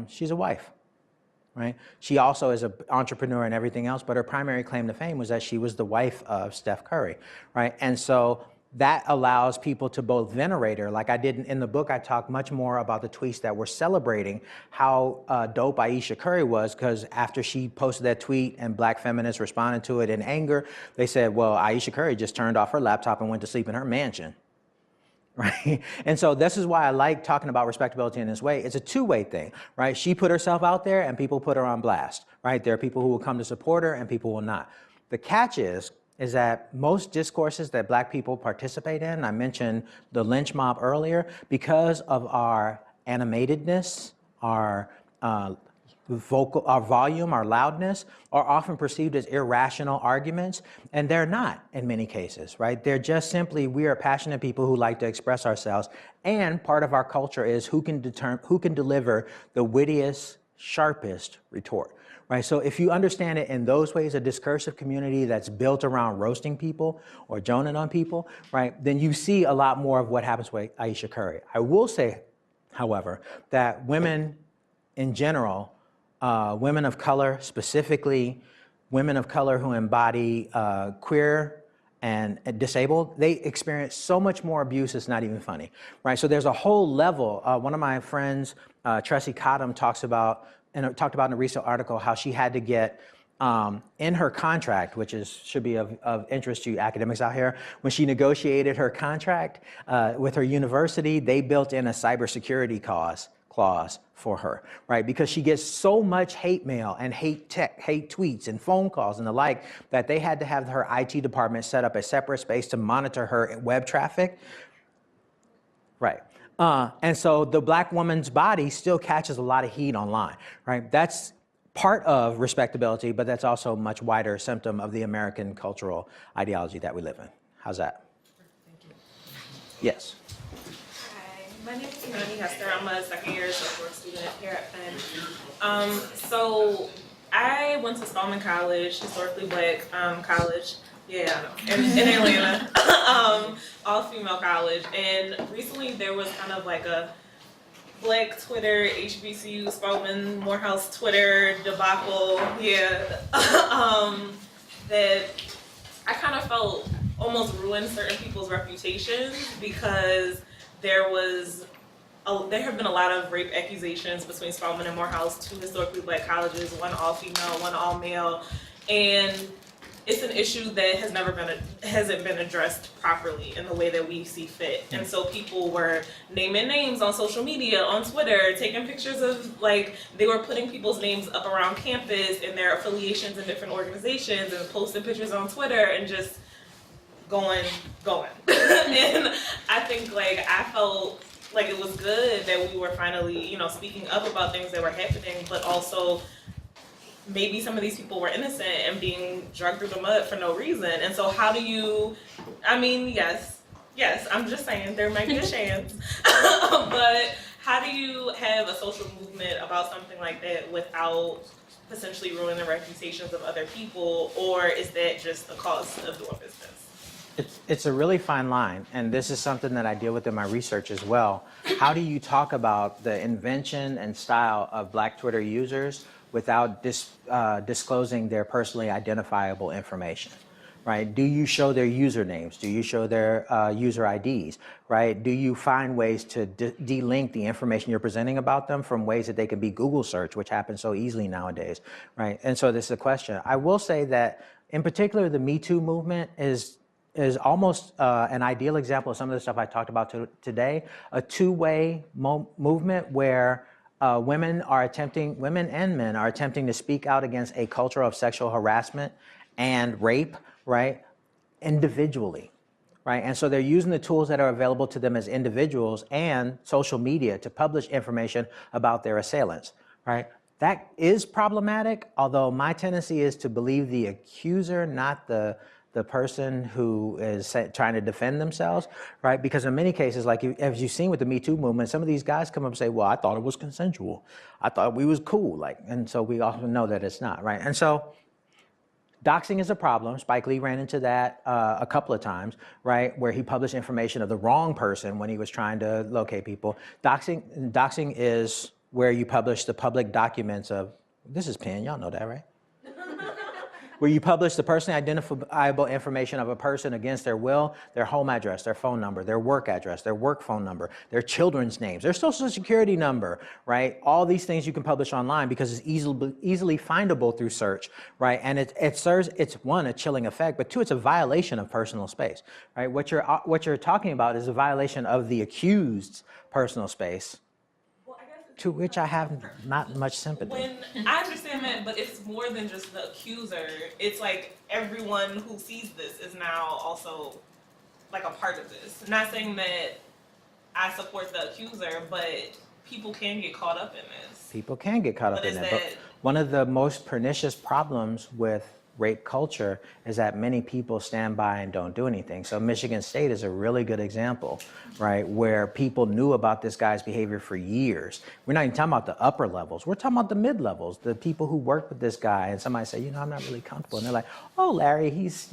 she's a wife, right? She also is an entrepreneur and everything else, but her primary claim to fame was that she was the wife of Steph Curry, right? And so that allows people to both venerate her. Like I did in the book, I talk much more about the tweets that were celebrating how dope Aisha Curry was, because after she posted that tweet and Black feminists responded to it in anger, they said, well, Aisha Curry just turned off her laptop and went to sleep in her mansion, right? And so this is why I like talking about respectability in this way. It's a two-way thing, right? She put herself out there and people put her on blast, right? There are people who will come to support her and people will not. The catch is that most discourses that Black people participate in, I mentioned the lynch mob earlier, because of our animatedness, our volume, our loudness, are often perceived as irrational arguments, and they're not in many cases, right? They're just simply, we are passionate people who like to express ourselves, and part of our culture is who can deliver the wittiest, sharpest retort. Right, so if you understand it in those ways, a discursive community that's built around roasting people or joning on people, right, then you see a lot more of what happens with Aisha Curry. I will say, however, that women in general, women of color, specifically women of color who embody queer and disabled, they experience so much more abuse, it's not even funny, right? So there's a whole level. One of my friends, Tressie Cottom, talked about in a recent article how she had to get in her contract, which should be of interest to academics out here, when she negotiated her contract with her university, they built in a cybersecurity clause for her, right? Because she gets so much hate mail and hate tweets and phone calls and the like that they had to have her IT department set up a separate space to monitor her web traffic, right? And so the Black woman's body still catches a lot of heat online, right? That's part of respectability, but that's also a much wider symptom of the American cultural ideology that we live in. How's that? Thank you. Yes. Hi, my name is Melanie Hester. I'm a second-year social work student here at Penn. So I went to Spelman College, historically Black college. Yeah, in Atlanta, all-female college, and recently there was kind of like a Black Twitter, HBCU, Spelman, Morehouse Twitter debacle, that I kind of felt almost ruined certain people's reputations because there have been a lot of rape accusations between Spelman and Morehouse, two historically Black colleges, one all-female, one all-male, and it's an issue that hasn't been addressed properly in the way that we see fit. And so people were naming names on social media, on Twitter, taking pictures of, like, they were putting people's names up around campus and their affiliations in different organizations and posting pictures on Twitter and just going. And I think, like, I felt like it was good that we were finally, speaking up about things that were happening, but also maybe some of these people were innocent and being dragged through the mud for no reason. And so how do you, yes, I'm just saying there might be a chance, but how do you have a social movement about something like that without potentially ruining the reputations of other people, or is that just the cost of doing business? It's a really fine line, and this is something that I deal with in my research as well. How do you talk about the invention and style of Black Twitter users without disclosing their personally identifiable information? Right? Do you show their usernames? Do you show their user IDs? Right? Do you find ways to de-link the information you're presenting about them from ways that they can be Google search, which happens so easily nowadays, right? And so this is a question. I will say that, in particular, the Me Too movement is almost an ideal example of some of the stuff I talked about today. A two-way movement where women and men are attempting to speak out against a culture of sexual harassment and rape, right, individually, right? And so they're using the tools that are available to them as individuals and social media to publish information about their assailants, right? That is problematic, although my tendency is to believe the accuser, not the person who is trying to defend themselves, right? Because in many cases, like as you've seen with the Me Too movement, some of these guys come up and say, well, I thought it was consensual. I thought we was cool, like, and so we often know that it's not, right? And so doxing is a problem. Spike Lee ran into that a couple of times, right? Where he published information of the wrong person when he was trying to locate people. Doxing is where you publish the public documents of, this is Penn, y'all know that, right? Where you publish the personally identifiable information of a person against their will, their home address, their phone number, their work address, their work phone number, their children's names, their social security number, right? All these things you can publish online because it's easily findable through search, right? And it serves, it's one, a chilling effect, but two, it's a violation of personal space, right? What you're talking about is a violation of the accused's personal space, to which I have not much sympathy. When I understand that, but it's more than just the accuser. It's like everyone who sees this is now also like a part of this. Not saying that I support the accuser, but people can get caught up in this. People can get caught up in that. But one of the most pernicious problems with rape culture is that many people stand by and don't do anything. So Michigan State is a really good example, right, where people knew about this guy's behavior for years. We're not even talking about the upper levels. We're talking about the mid levels, the people who work with this guy, and somebody say, I'm not really comfortable. And they're like, oh, Larry, he's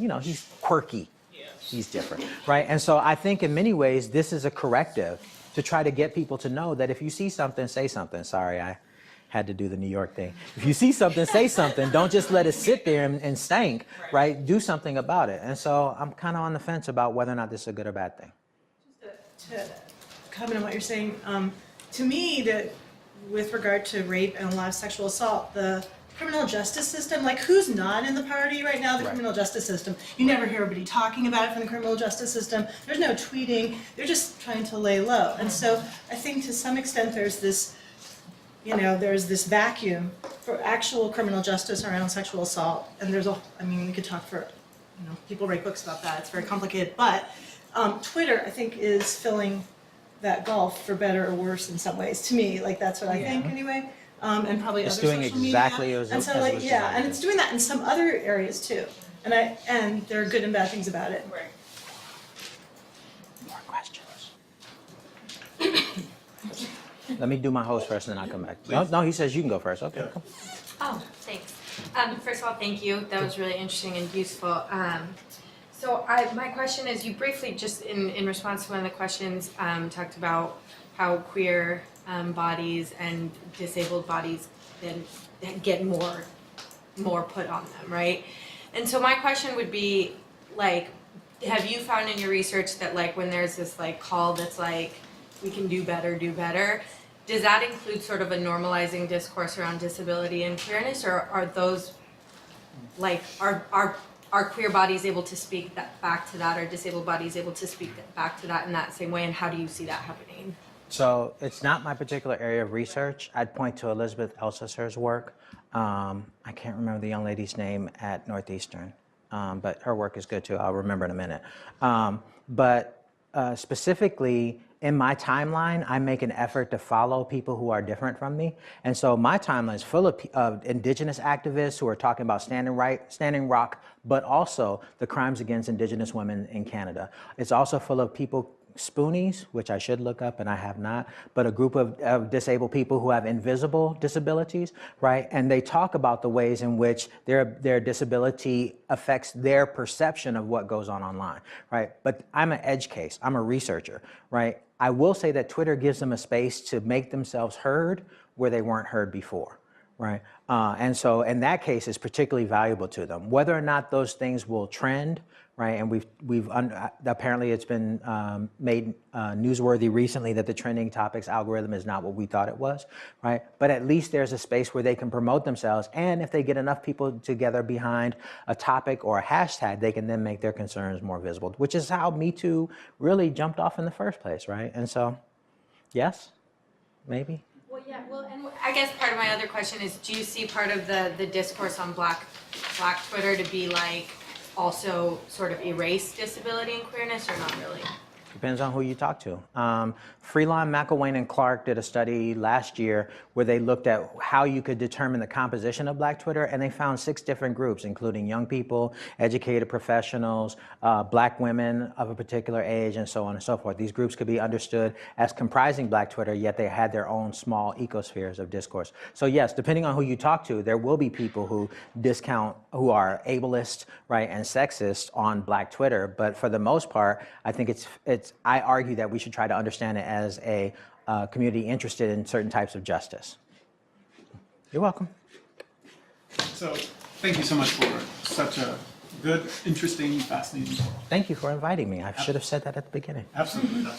quirky. Yeah. He's different, right? And so I think in many ways, this is a corrective to try to get people to know that if you see something, say something. Sorry, I had to do the New York thing. If you see something, say something. Don't just let it sit there and stank, right? Do something about it. And so I'm kind of on the fence about whether or not this is a good or bad thing. Just to comment on what you're saying, to me, with regard to rape and a lot of sexual assault, the criminal justice system, like who's not in the party right now? The criminal justice system. You never hear anybody talking about it from the criminal justice system. There's no tweeting. They're just trying to lay low. And so I think to some extent there's this vacuum for actual criminal justice around sexual assault. And we could talk for, people write books about that. It's very complicated. But Twitter, I think, is filling that gulf for better or worse in some ways. To me, like that's what I think anyway. And probably it's other social doing media. Exactly as and so it was designed. and it's doing that in some other areas too. And there are good and bad things about it. Right. More questions. Let me do my host first, and then I'll come back. No, he says you can go first. Okay. Come. Oh, thanks. First of all, thank you. That was really interesting and useful. So my question is, you briefly, just in response to one of the questions, talked about how queer bodies and disabled bodies then get more put on them, right? And so my question would be, like, have you found in your research that, like, when there's this, like, call that's like, we can do better, does that include sort of a normalizing discourse around disability and queerness, or are those, like, are queer bodies able to speak back to that, or disabled bodies able to speak back to that in that same way, and how do you see that happening? So it's not my particular area of research. I'd point to Elizabeth Elsasser's work. I can't remember the young lady's name at Northeastern, but her work is good too. I'll remember in a minute. But specifically, in my timeline, I make an effort to follow people who are different from me. And so my timeline is full of indigenous activists who are talking about Standing Rock, but also the crimes against indigenous women in Canada. It's also full of people Spoonies, which I should look up and I have not, but a group of disabled people who have invisible disabilities, right? And they talk about the ways in which their disability affects their perception of what goes on online, right? But I'm an edge case, I'm a researcher, right? I will say that Twitter gives them a space to make themselves heard where they weren't heard before, right? And so in that case, it's particularly valuable to them. Whether or not those things will trend, right? And apparently it's been made newsworthy recently that the trending topics algorithm is not what we thought it was, right? But at least there's a space where they can promote themselves, and if they get enough people together behind a topic or a hashtag, they can then make their concerns more visible, which is how Me Too really jumped off in the first place, right? And so, yes, maybe. Well, yeah, and I guess part of my other question is, do you see part of the discourse on Black Twitter to be like also sort of erase disability and queerness, or not really? Depends on who you talk to. Freelon, McElwain, and Clark did a study last year where they looked at how you could determine the composition of Black Twitter, and they found 6 different groups, including young people, educated professionals, Black women of a particular age, and so on and so forth. These groups could be understood as comprising Black Twitter, yet they had their own small ecospheres of discourse. So yes, depending on who you talk to, there will be people who who are ableist, right, and sexist on Black Twitter, but for the most part, I think I argue that we should try to understand it as a community interested in certain types of justice. You're welcome. So thank you so much for such a good, interesting, fascinating talk. Thank you for inviting me. I should have said that at the beginning. Absolutely.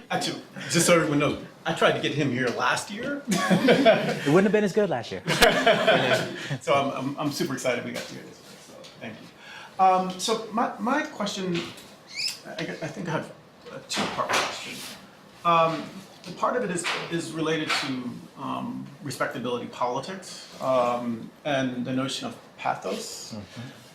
Actually, just so everyone knows, I tried to get him here last year. It wouldn't have been as good last year. So I'm super excited we got to hear this. So thank you. So my question, I think I have a 2-part question. The part of it is related to respectability politics and the notion of pathos.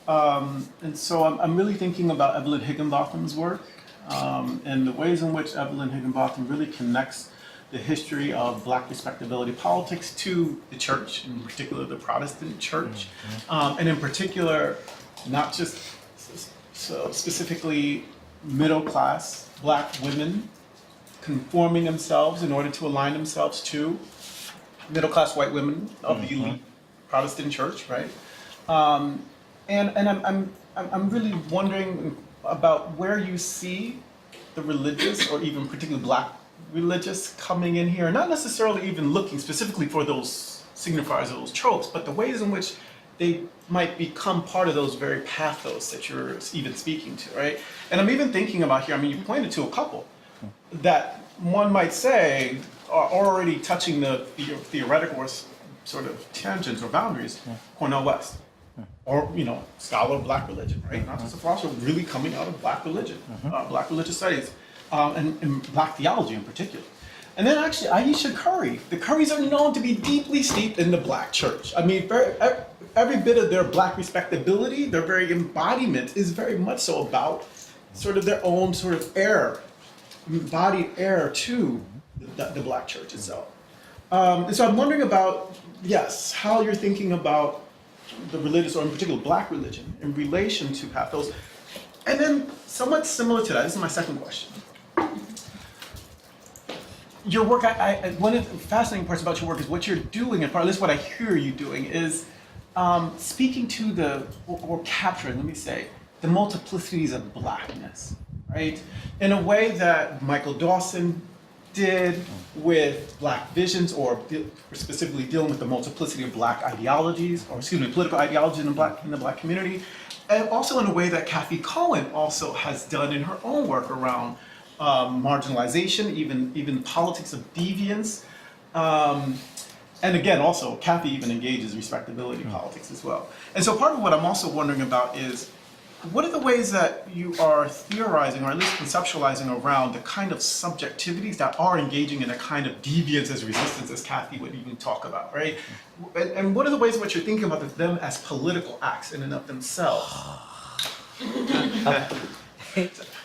And so I'm really thinking about Evelyn Higginbotham's work and the ways in which Evelyn Higginbotham really connects the history of Black respectability politics to the church, in particular the Protestant church, and in particular, not just so specifically middle-class Black women conforming themselves in order to align themselves to middle-class white women of the elite Protestant church, right? And I'm really wondering about where you see the religious, or even particularly Black religious, coming in here, not necessarily even looking specifically for those signifiers or those tropes, but the ways in which they might become part of those very pathos that you're even speaking to, right? And I'm even thinking about here, I mean, you pointed to a couple that one might say are already touching the theoretical or sort of tangents or boundaries. Cornel West, or, scholar of Black religion, right? Not just a philosopher, really coming out of Black religion, Black religious studies, and Black theology in particular. And then actually, Aisha Curry. The Currys are known to be deeply steeped in the Black church. I mean, every bit of their Black respectability, their very embodiment, is very much so about sort of their own sort of embodied heir to the Black church itself. And so I'm wondering about, yes, how you're thinking about the religious, or in particular Black religion, in relation to pathos. And then somewhat similar to that, this is my second question. Your work, one of the fascinating parts about your work is what you're doing, and at least what I hear you doing, is speaking to or capturing, let me say, the multiplicities of Blackness, right? In a way that Michael Dawson did with Black visions, or specifically dealing with the multiplicity of Black ideologies, or political ideologies in the Black community, and also in a way that Kathy Collin also has done in her own work around marginalization, even politics of deviance. And again, also, Kathy even engages respectability politics as well. And so part of what I'm also wondering about is, what are the ways that you are theorizing, or at least conceptualizing, around the kind of subjectivities that are engaging in a kind of deviance as resistance, as Kathy would even talk about, right? And what are the ways in which you're thinking about them as political acts in and of themselves?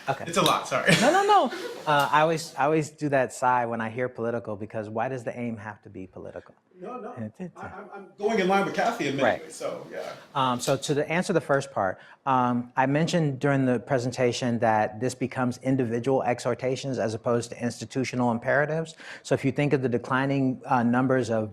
Okay. It's a lot, sorry. No. I always do that sigh when I hear political, because why does the aim have to be political? No. I'm going in line with Kathy in many Right. ways, so yeah. So to answer the first part, I mentioned during the presentation that this becomes individual exhortations as opposed to institutional imperatives. So if you think of the declining numbers of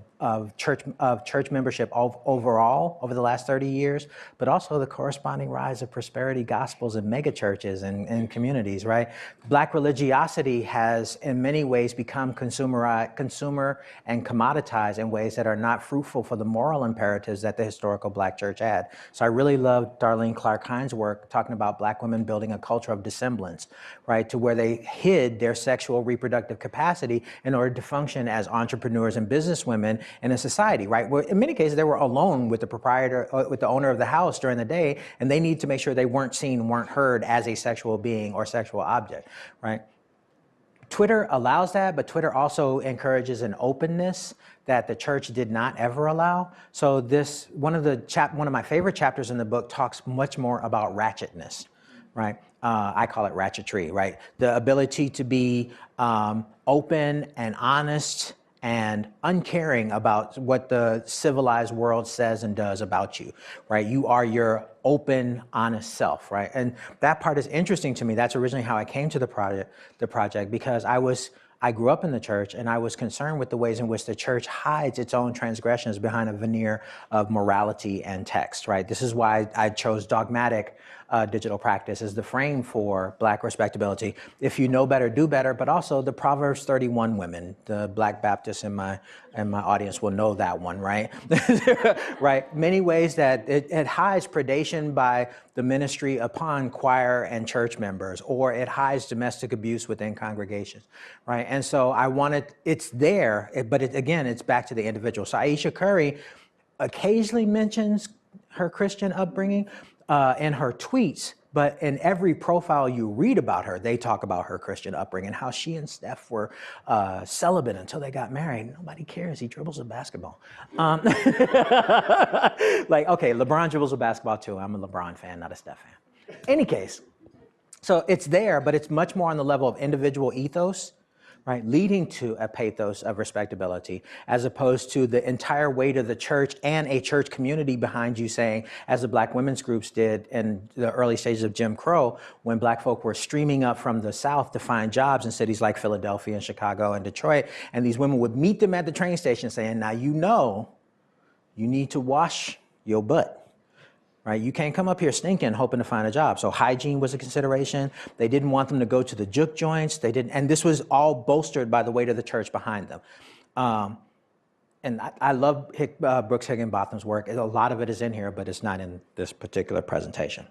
church membership overall over the last 30 years, but also the corresponding rise of prosperity gospels and megachurches and communities, right? Black religiosity has in many ways become consumer and commoditized in ways that are not fruitful for the moral imperatives that the historical Black church had. So I really love Darlene Clark Hines' work talking about Black women building a culture of dissemblance, right? To where they hid their sexual reproductive capacity in order to function as entrepreneurs and businesswomen in a society, right? Where in many cases they were alone with the proprietor, with the owner of the house during the day, and they need to make sure they weren't seen, weren't heard as a sexual being or sexual object, right? Twitter allows that, but Twitter also encourages an openness that the church did not ever allow. So this, one of my favorite chapters in the book talks much more about ratchetness, right? I call it ratchetry, right? The ability to be open and honest and uncaring about what the civilized world says and does about you, right? You are your open, honest self, right? And that part is interesting to me. That's originally how I came to the project because I grew up in the church and I was concerned with the ways in which the church hides its own transgressions behind a veneer of morality and text, right? This is why I chose dogmatic digital practice as the frame for Black respectability. If you know better, do better, but also the Proverbs 31 women. The Black Baptists in my audience will know that one, right? Right? Many ways that it hides predation by the ministry upon choir and church members, or it hides domestic abuse within congregations, right? And so it's there, but it's back to the individual. So Aisha Curry occasionally mentions her Christian upbringing in her tweets, but in every profile you read about her, they talk about her Christian upbringing, how she and Steph were celibate until they got married. Nobody cares. He dribbles a basketball. Like, okay, LeBron dribbles a basketball too. I'm a LeBron fan, not a Steph fan. Any case, so it's there, but it's much more on the level of individual ethos, right, leading to a pathos of respectability, as opposed to the entire weight of the church and a church community behind you saying, as the Black women's groups did in the early stages of Jim Crow, when Black folk were streaming up from the South to find jobs in cities like Philadelphia and Chicago and Detroit, and these women would meet them at the train station saying, now you know you need to wash your butt. Right? You can't come up here stinking hoping to find a job. So hygiene was a consideration. They didn't want them to go to the juke joints. And this was all bolstered by the weight of the church behind them. And I love Brooks Higginbotham's work. A lot of it is in here, but it's not in this particular presentation.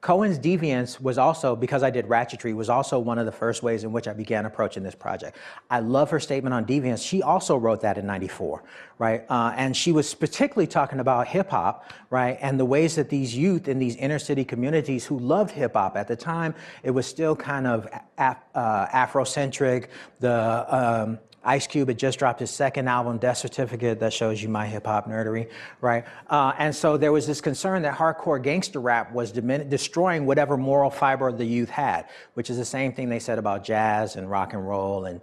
Cohen's Deviance was also, because I did ratchetry, was also one of the first ways in which I began approaching this project. I love her statement on deviance. She also wrote that in '94, right? And she was particularly talking about hip hop, right? And the ways that these youth in these inner city communities who loved hip hop at the time, it was still kind of Afrocentric. Ice Cube had just dropped his second album, Death Certificate, that shows you my hip-hop nerdery, right? And so there was this concern that hardcore gangster rap was destroying whatever moral fiber the youth had, which is the same thing they said about jazz and rock and roll and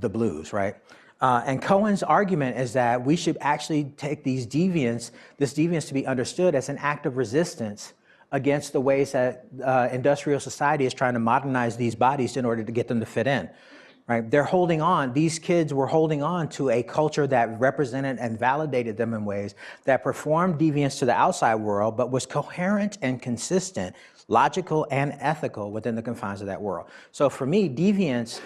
the blues, right? And Cohen's argument is that we should actually take this deviance to be understood as an act of resistance against the ways that industrial society is trying to modernize these bodies in order to get them to fit in. Right? These kids were holding on to a culture that represented and validated them in ways that performed deviance to the outside world, but was coherent and consistent, logical and ethical within the confines of that world. So for me, deviance,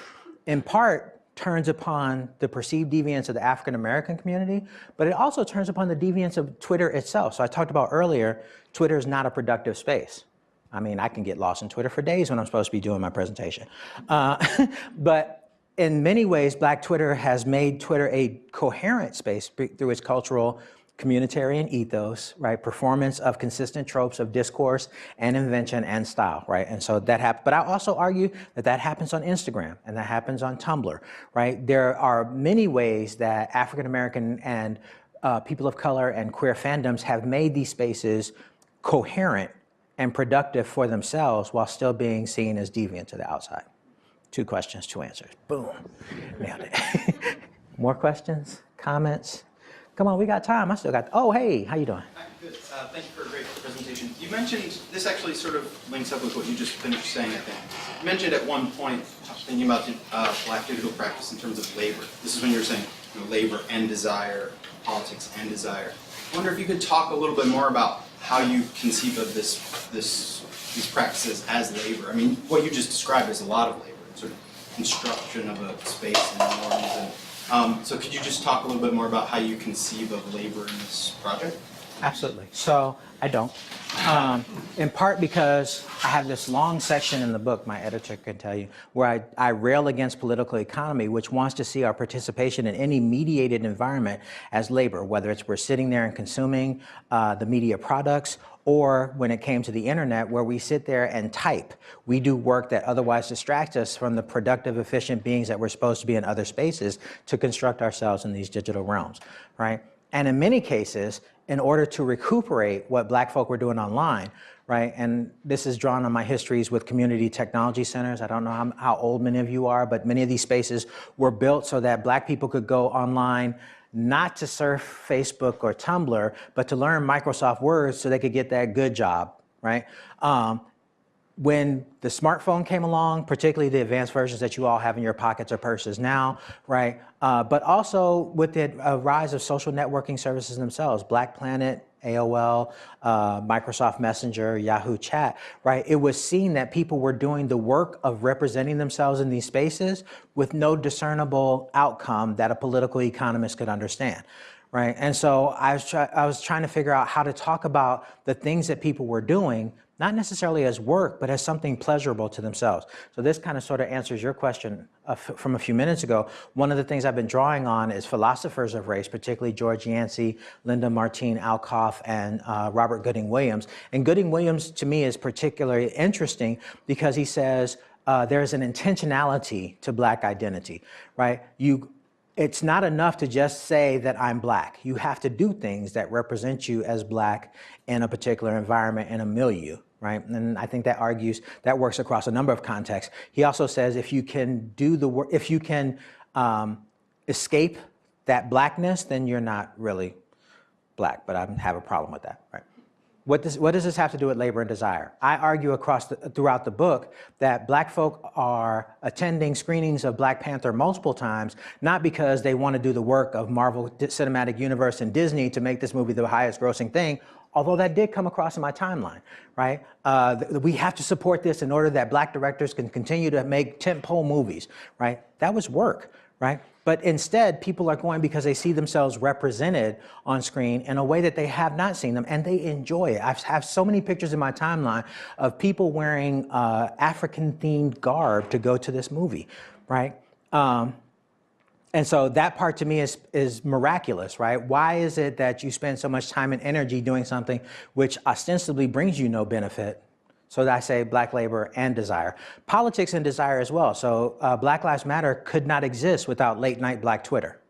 in part, turns upon the perceived deviance of the African American community, but it also turns upon the deviance of Twitter itself. So I talked about earlier, Twitter is not a productive space. I mean, I can get lost in Twitter for days when I'm supposed to be doing my presentation. But in many ways, Black Twitter has made Twitter a coherent space through its cultural communitarian ethos, right? Performance of consistent tropes of discourse and invention and style, right? And so that happens. But I also argue that happens on Instagram and that happens on Tumblr, right? There are many ways that African American and people of color and queer fandoms have made these spaces coherent and productive for themselves while still being seen as deviant to the outside. 2 questions, 2 answers. Boom. Nailed it. More questions, comments? Come on, we got time. I still got, oh, hey, how you doing? Hi, good. Thank you for a great presentation. You mentioned, this actually sort of links up with what you just finished saying, I think. You mentioned at one point, thinking about the Black digital practice in terms of labor. This is when you were saying, you know, labor and desire, politics and desire. I wonder if you could talk a little bit more about how you conceive of these practices as labor. I mean, what you just described is a lot of labor, sort of construction of a space and norms. And, so could you just talk a little bit more about how you conceive of labor in this project? Absolutely. So I don't. In part because I have this long section in the book, my editor can tell you, where I rail against political economy, which wants to see our participation in any mediated environment as labor, whether it's we're sitting there and consuming the media products, or when it came to the internet, where we sit there and type. We do work that otherwise distracts us from the productive, efficient beings that we're supposed to be in other spaces to construct ourselves in these digital realms, right? And in many cases, in order to recuperate what Black folk were doing online, right? And this is drawn on my histories with community technology centers. I don't know how old many of you are, but many of these spaces were built so that Black people could go online, not to surf Facebook or Tumblr, but to learn Microsoft Word so they could get that good job, right? When the smartphone came along, particularly the advanced versions that you all have in your pockets or purses now, right? But also with the rise of social networking services themselves, Black Planet, AOL, Microsoft Messenger, Yahoo Chat, right? It was seen that people were doing the work of representing themselves in these spaces with no discernible outcome that a political economist could understand, right? And so I was trying to figure out how to talk about the things that people were doing, not necessarily as work, but as something pleasurable to themselves. So this kind of sort of answers your question from a few minutes ago. One of the things I've been drawing on is philosophers of race, particularly George Yancey, Linda Martine Alcoff, and Robert Gooding Williams. And Gooding Williams, to me, is particularly interesting because he says there's an intentionality to Black identity, right? It's not enough to just say that I'm Black. You have to do things that represent you as Black in a particular environment and a milieu, right? And I think that works across a number of contexts. He also says if you can do the work, if you can escape that Blackness, then you're not really Black, but I have a problem with that, right? What does this have to do with labor and desire? I argue throughout the book that Black folk are attending screenings of Black Panther multiple times, not because they want to do the work of Marvel Cinematic Universe and Disney to make this movie the highest grossing thing, although that did come across in my timeline, right? We have to support this in order that Black directors can continue to make tentpole movies, right? That was work, right? But instead, people are going because they see themselves represented on screen in a way that they have not seen them, and they enjoy it. I have so many pictures in my timeline of people wearing African-themed garb to go to this movie, right? And so that part to me is miraculous, right? Why is it that you spend so much time and energy doing something which ostensibly brings you no benefit? So that I say Black labor and desire. Politics and desire as well. So Black Lives Matter could not exist without late night Black Twitter,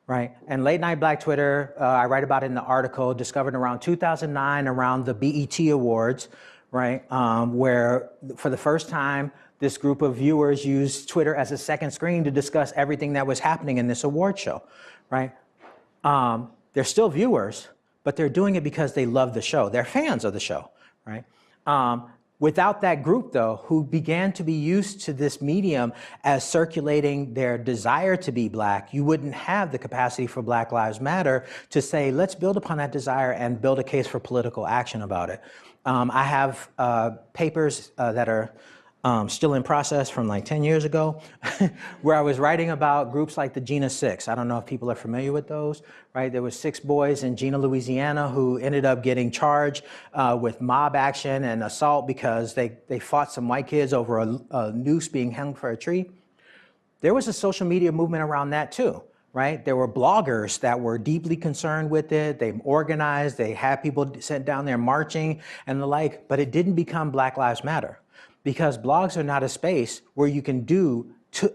right? And late night Black Twitter, I write about it in the article, discovered around 2009 around the BET Awards, right? Where for the first time, this group of viewers used Twitter as a second screen to discuss everything that was happening in this award show, right? They're still viewers, but they're doing it because they love the show. They're fans of the show, right? Without that group, though, who began to be used to this medium as circulating their desire to be Black, you wouldn't have the capacity for Black Lives Matter to say, let's build upon that desire and build a case for political action about it. I have papers that are still in process from like 10 years ago, where I was writing about groups like the Gina Six. I don't know if people are familiar with those, right? There were 6 boys in Gina, Louisiana, who ended up getting charged with mob action and assault because they fought some white kids over a noose being hung for a tree. There was a social media movement around that too, right? There were bloggers that were deeply concerned with it. They organized, they had people sent down there marching and the like, but it didn't become Black Lives Matter. Because blogs are not a space where you can do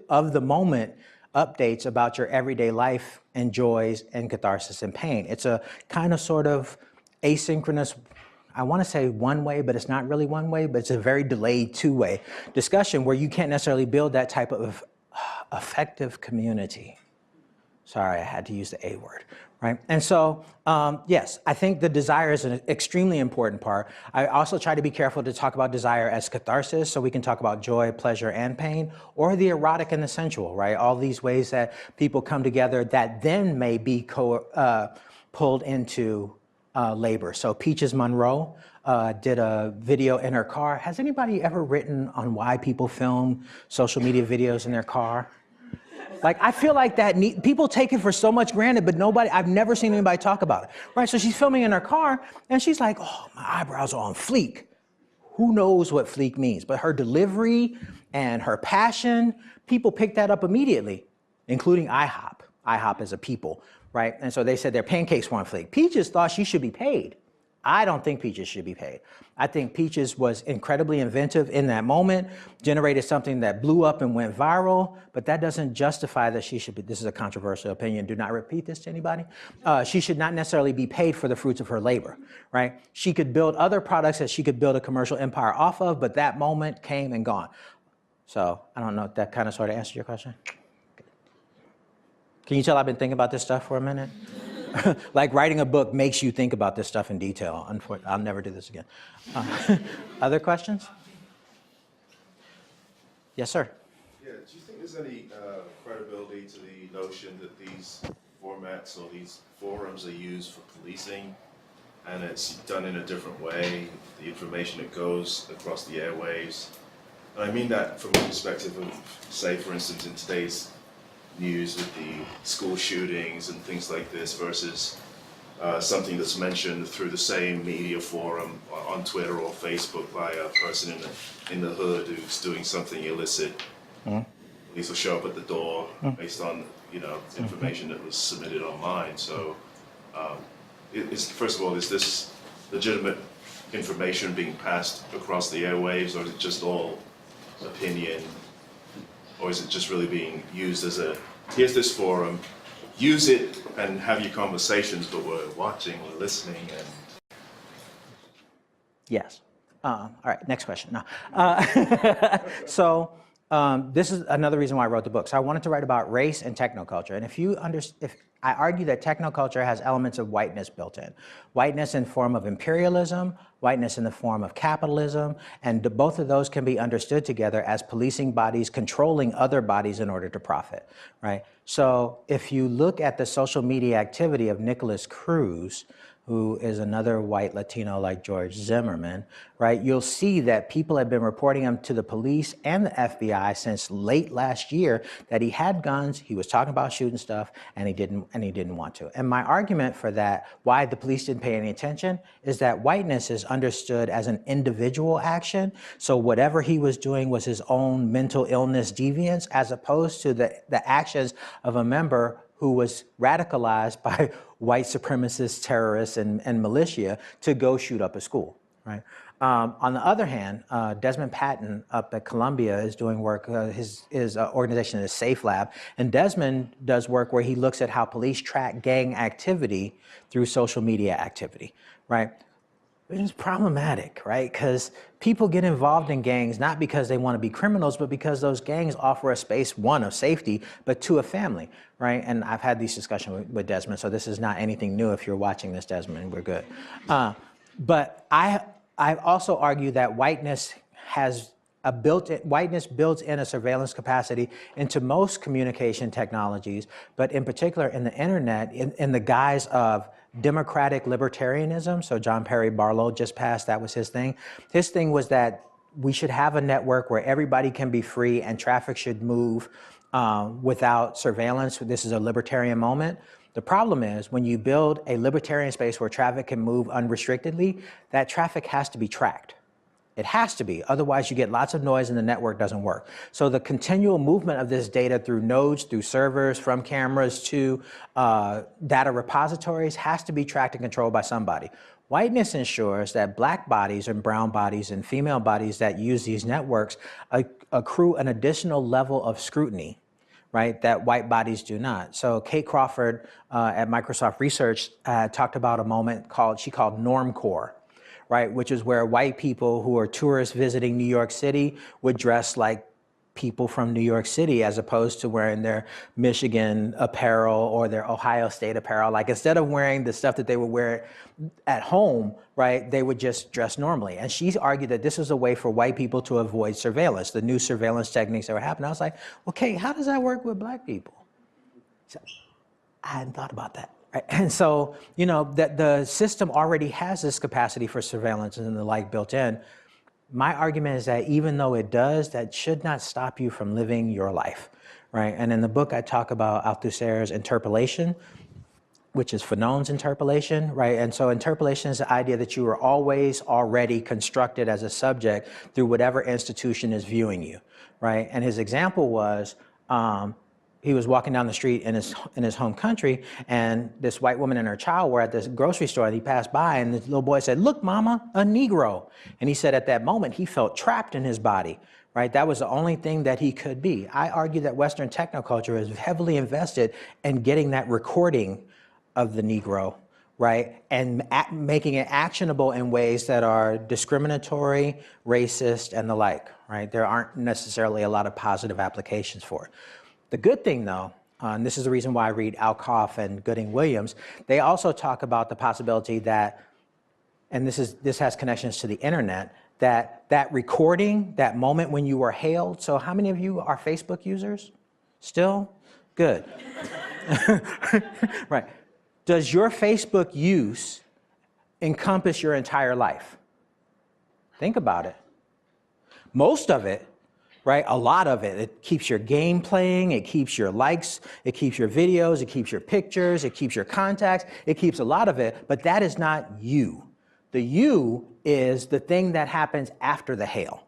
of the moment updates about your everyday life and joys and catharsis and pain. It's a kind of sort of asynchronous, I want to say one way, but it's not really one way, but it's a very delayed two-way discussion where you can't necessarily build that type of effective community. Sorry, I had to use the A word, right? And so, yes, I think the desire is an extremely important part. I also try to be careful to talk about desire as catharsis, so we can talk about joy, pleasure, and pain, or the erotic and the sensual, right? All these ways that people come together that then may be pulled into labor. So Peaches Monroe did a video in her car. Has anybody ever written on why people film social media videos in their car? Like, I feel like that people take it for so much granted, but I've never seen anybody talk about it, right? So she's filming in her car, and she's like, oh, my eyebrows are on fleek. Who knows what fleek means? But her delivery and her passion, people pick that up immediately, including IHOP. IHOP is a people, right? And so they said their pancakes were on fleek. Peaches thought she should be paid. I don't think Peaches should be paid. I think Peaches was incredibly inventive in that moment, generated something that blew up and went viral, but that doesn't justify that she should be, this is a controversial opinion, do not repeat this to anybody. She should not necessarily be paid for the fruits of her labor, right? She could build other products that she could build a commercial empire off of, but that moment came and gone. So I don't know if that kind of sort of answered your question. Can you tell I've been thinking about this stuff for a minute? Like writing a book makes you think about this stuff in detail. Unfortunately, I'll never do this again. Other questions? Yes, sir. Yeah, do you think there's any credibility to the notion that these formats or these forums are used for policing and it's done in a different way, the information that goes across the airwaves? And I mean that from a perspective of, say, for instance, in today's news with the school shootings and things like this versus something that's mentioned through the same media forum on Twitter or Facebook by a person in the hood who's doing something illicit. Police will show up at the door based on information that was submitted online. So, first of all, is this legitimate information being passed across the airwaves, or is it just all opinion? Or is it just really being used as here's this forum, use it and have your conversations, but we're watching, we're listening, and... Yes. All right, next question. No. This is another reason why I wrote the book. So I wanted to write about race and technoculture. And if I argue that technoculture has elements of whiteness built in. Whiteness in the form of imperialism, whiteness in the form of capitalism, and both of those can be understood together as policing bodies controlling other bodies in order to profit, right? So if you look at the social media activity of Nicholas Cruz, who is another white Latino like George Zimmerman, right? You'll see that people have been reporting him to the police and the FBI since late last year that he had guns, he was talking about shooting stuff, and he didn't want to. And my argument for that, why the police didn't pay any attention, is that whiteness is understood as an individual action. So whatever he was doing was his own mental illness deviance, as opposed to the actions of a member who was radicalized by white supremacist terrorists and militia to go shoot up a school, right? On the other hand, Desmond Patton up at Columbia is doing work, his organization is Safe Lab, and Desmond does work where he looks at how police track gang activity through social media activity, right? It's problematic, right? Because people get involved in gangs not because they want to be criminals, but because those gangs offer a space, one, of safety, but two, of family, right? And I've had these discussions with Desmond, so this is not anything new. If you're watching this, Desmond, we're good. But I also argue that whiteness has whiteness builds in a surveillance capacity into most communication technologies, but in particular in the internet, in the guise of democratic libertarianism. So John Perry Barlow just passed, that was his thing. His thing was that we should have a network where everybody can be free and traffic should move without surveillance. This is a libertarian moment. The problem is when you build a libertarian space where traffic can move unrestrictedly, that traffic has to be tracked. It has to be, otherwise you get lots of noise and the network doesn't work. So the continual movement of this data through nodes, through servers, from cameras to data repositories has to be tracked and controlled by somebody. Whiteness ensures that black bodies and brown bodies and female bodies that use these networks accrue an additional level of scrutiny, right, that white bodies do not. So Kate Crawford at Microsoft Research talked about a moment she called normcore, right, which is where white people who are tourists visiting New York City would dress like people from New York City as opposed to wearing their Michigan apparel or their Ohio State apparel. Like instead of wearing the stuff that they would wear at home, right, they would just dress normally. And she argued that this was a way for white people to avoid surveillance, the new surveillance techniques that were happening. I was like, okay, how does that work with black people? So I hadn't thought about that. Right? And so, you know, that the system already has this capacity for surveillance and the like built in. My argument is that even though it does, that should not stop you from living your life, right? And in the book, I talk about Althusser's interpolation, which is Fanon's interpolation, right? And so interpolation is the idea that you are always already constructed as a subject through whatever institution is viewing you, right? And his example was, he was walking down the street in his home country, and this white woman and her child were at this grocery store, and he passed by, and the little boy said, "Look, mama, a Negro." And he said at that moment, he felt trapped in his body, right? That was the only thing that he could be. I argue that Western technoculture is heavily invested in getting that recording of the Negro, right? And making it actionable in ways that are discriminatory, racist, and the like, right? There aren't necessarily a lot of positive applications for it. The good thing, though, and this is the reason why I read Alcoff and Gooding-Williams, they also talk about the possibility that, and this has connections to the internet, that recording, that moment when you were hailed. So how many of you are Facebook users? Still? Good. Right. Does your Facebook use encompass your entire life? Think about it. Most of it, right? A lot of it. It keeps your game playing, it keeps your likes, it keeps your videos, it keeps your pictures, it keeps your contacts, it keeps a lot of it, but that is not you. The you is the thing that happens after the hail.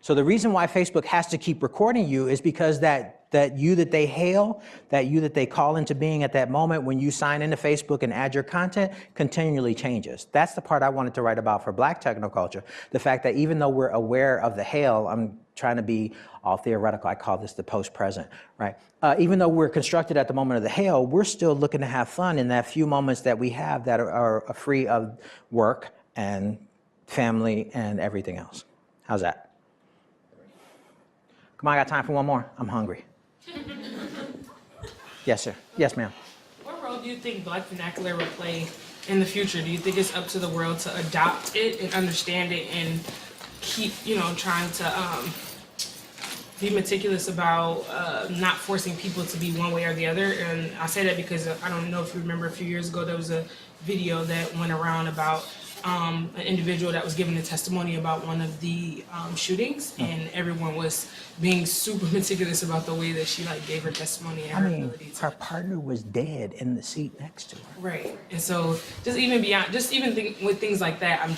So the reason why Facebook has to keep recording you is because that you that they hail, that you that they call into being at that moment when you sign into Facebook and add your content continually changes. That's the part I wanted to write about for Black technoculture. The fact that even though we're aware of the hail, I'm trying to be all theoretical, I call this the post-present, right? Even though we're constructed at the moment of the hail, we're still looking to have fun in that few moments that we have that are free of work and family and everything else. How's that? Come on, I got time for one more. I'm hungry. Yes, sir. Yes, ma'am. What role do you think Black vernacular will play in the future? Do you think it's up to the world to adopt it and understand it and keep, trying to be meticulous about not forcing people to be one way or the other? And I say that because I don't know if you remember a few years ago, there was a video that went around about an individual that was giving a testimony about one of the shootings, and everyone was being super meticulous about the way that she gave her testimony and her ability to. Her partner was dead in the seat next to her. Right, and so with things like that,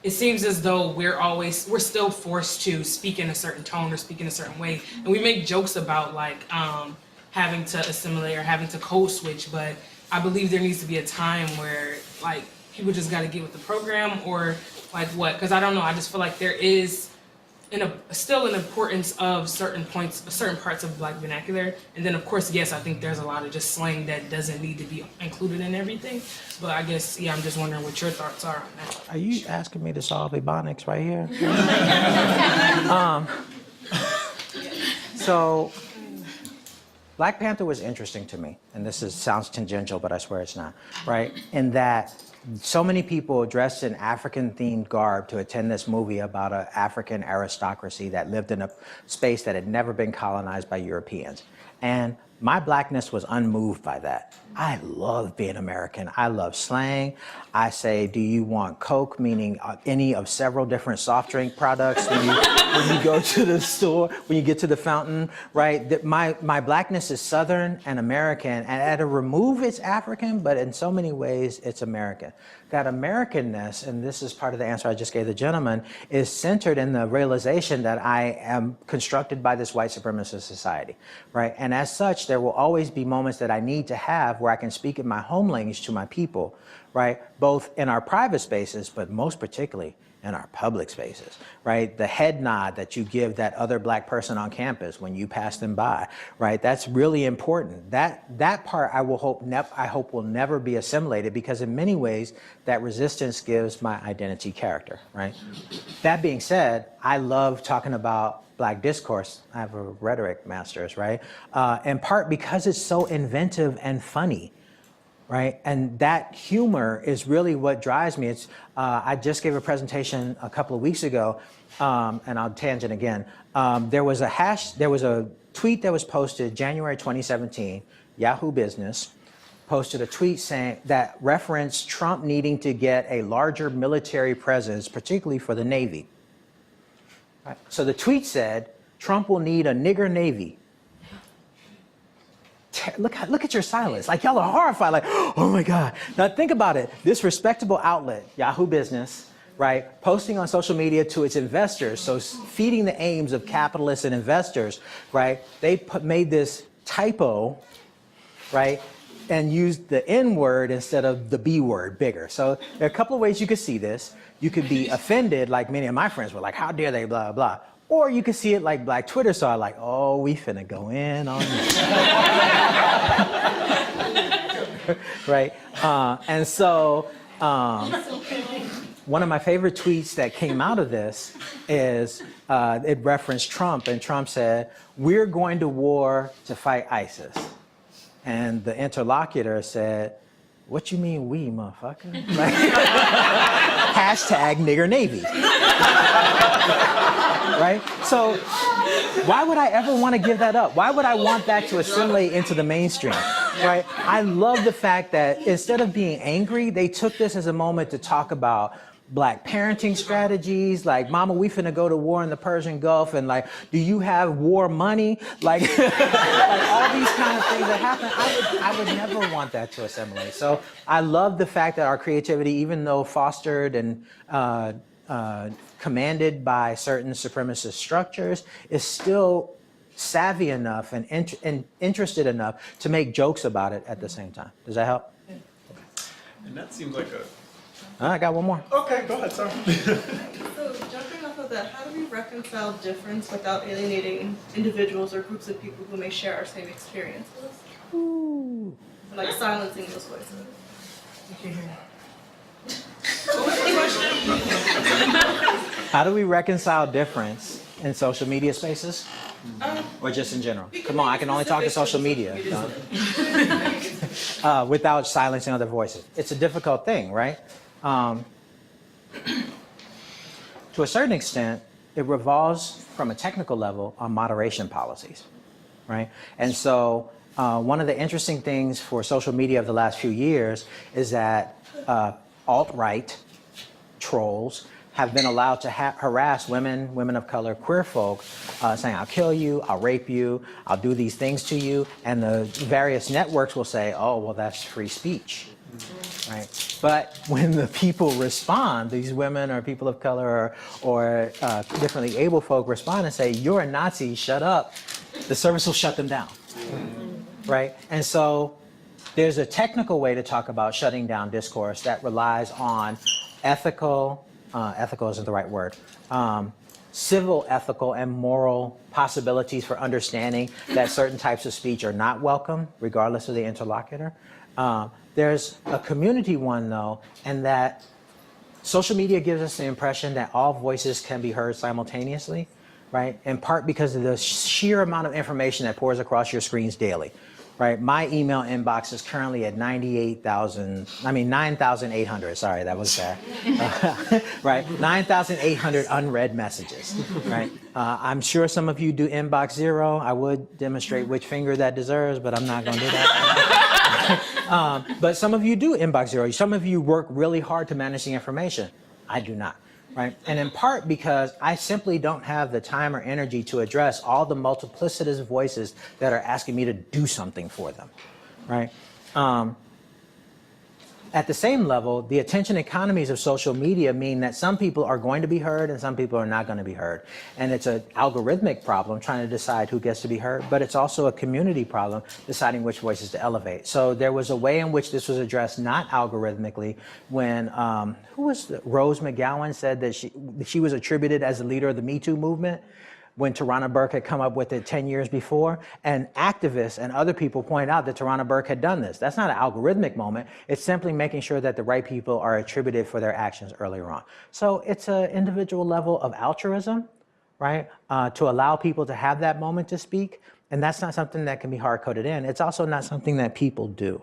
it seems as though we're still forced to speak in a certain tone or speak in a certain way, and we make jokes about having to assimilate or having to code switch, but I believe there needs to be a time where people just got to get with the program, or what? Because I don't know. I just feel like there is still an importance of certain parts of Black vernacular. And then, of course, yes, I think there's a lot of just slang that doesn't need to be included in everything. But I guess, I'm just wondering what your thoughts are on that. Are you asking me to solve Ebonics right here? So, Black Panther was interesting to me, and this sounds tangential, but I swear it's not, right? In that so many people dressed in African-themed garb to attend this movie about an African aristocracy that lived in a space that had never been colonized by Europeans. And my Blackness was unmoved by that. I love being American. I love slang. I say, do you want Coke, meaning any of several different soft drink products when you go to the store, when you get to the fountain, right? My Blackness is Southern and American, and at a remove, it's African, but in so many ways, it's American. That Americanness, and this is part of the answer I just gave the gentleman, is centered in the realization that I am constructed by this white supremacist society, right? And as such, there will always be moments that I need to have where I can speak in my home language to my people, right? Both in our private spaces, but most particularly in our public spaces, right? The head nod that you give that other Black person on campus when you pass them by, right? That's really important. That part I hope will never be assimilated, because in many ways that resistance gives my identity character, right? That being said, I love talking about Black discourse. I have a rhetoric master's, right? In part because it's so inventive and funny, right? And that humor is really what drives me. It's I just gave a presentation a couple of weeks ago, and I'll tangent again. There was a tweet that was posted January 2017, Yahoo Business posted a tweet saying that referenced Trump needing to get a larger military presence, particularly for the Navy. Right? So the tweet said, Trump will need a nigger Navy. Look at your silence. Like, y'all are horrified. Like, oh my God. Now think about it. This respectable outlet, Yahoo Business, right, posting on social media to its investors, so feeding the aims of capitalists and investors, right, they made this typo, right, and used the N word instead of the B word, bigger. So there are a couple of ways you could see this. You could be offended, like many of my friends were like, how dare they, blah, blah. Or you could see it like Black Twitter saw it, like, oh, we finna go in on this. Right? And so one of my favorite tweets that came out of this is it referenced Trump, and Trump said, we're going to war to fight ISIS. And the interlocutor said, what you mean we, motherfucker? Like, hashtag nigger Navy. Right? So why would I ever want to give that up? Why would I want that to assimilate into the mainstream? Right? I love the fact that instead of being angry, they took this as a moment to talk about Black parenting strategies, like, mama, we finna go to war in the Persian Gulf, and like, do you have war money? Like, like all these kind of things that happen, I would never want that to assimilate. So I love the fact that our creativity, even though fostered and commanded by certain supremacist structures, is still savvy enough and interested enough to make jokes about it at the same time. Does that help? And that seems like a... I got one more. Okay, go ahead, sorry. So jumping off of that, how do we reconcile difference without alienating individuals or groups of people who may share our same experiences? Ooh. Like silencing those voices. What was the question? How do we reconcile difference in social media spaces? Or just in general? Come on, I can only talk to social media. Without silencing other voices. It's a difficult thing, right? To a certain extent, it revolves from a technical level on moderation policies, right? And so one of the interesting things for social media of the last few years is that alt-right trolls have been allowed to harass women of color, queer folk, saying, I'll kill you, I'll rape you, I'll do these things to you. And the various networks will say, oh, well, that's free speech, right? But when the people respond, these women or people of color or differently able folk respond and say, you're a Nazi, shut up, the service will shut them down, right? And so there's a technical way to talk about shutting down discourse that relies on ethical isn't the right word, civil, ethical, and moral possibilities for understanding that certain types of speech are not welcome, regardless of the interlocutor. There's a community one, though, and that social media gives us the impression that all voices can be heard simultaneously, right? In part because of the sheer amount of information that pours across your screens daily. Right, my email inbox is currently at 9,800, sorry, that was bad. Right, 9,800 unread messages, right? I'm sure some of you do inbox zero. I would demonstrate which finger that deserves, but I'm not gonna do that. But some of you do inbox zero. Some of you work really hard to manage the information. I do not. Right? And in part because I simply don't have the time or energy to address all the multiplicitous voices that are asking me to do something for them, right? At the same level, the attention economies of social media mean that some people are going to be heard and some people are not going to be heard. And it's an algorithmic problem trying to decide who gets to be heard, but it's also a community problem deciding which voices to elevate. So there was a way in which this was addressed not algorithmically when, Rose McGowan said that she was attributed as the leader of the Me Too movement, when Tarana Burke had come up with it 10 years before, and activists and other people point out that Tarana Burke had done this. That's not an algorithmic moment. It's simply making sure that the right people are attributed for their actions earlier on. So it's an individual level of altruism, right? To allow people to have that moment to speak. And that's not something that can be hard-coded in. It's also not something that people do,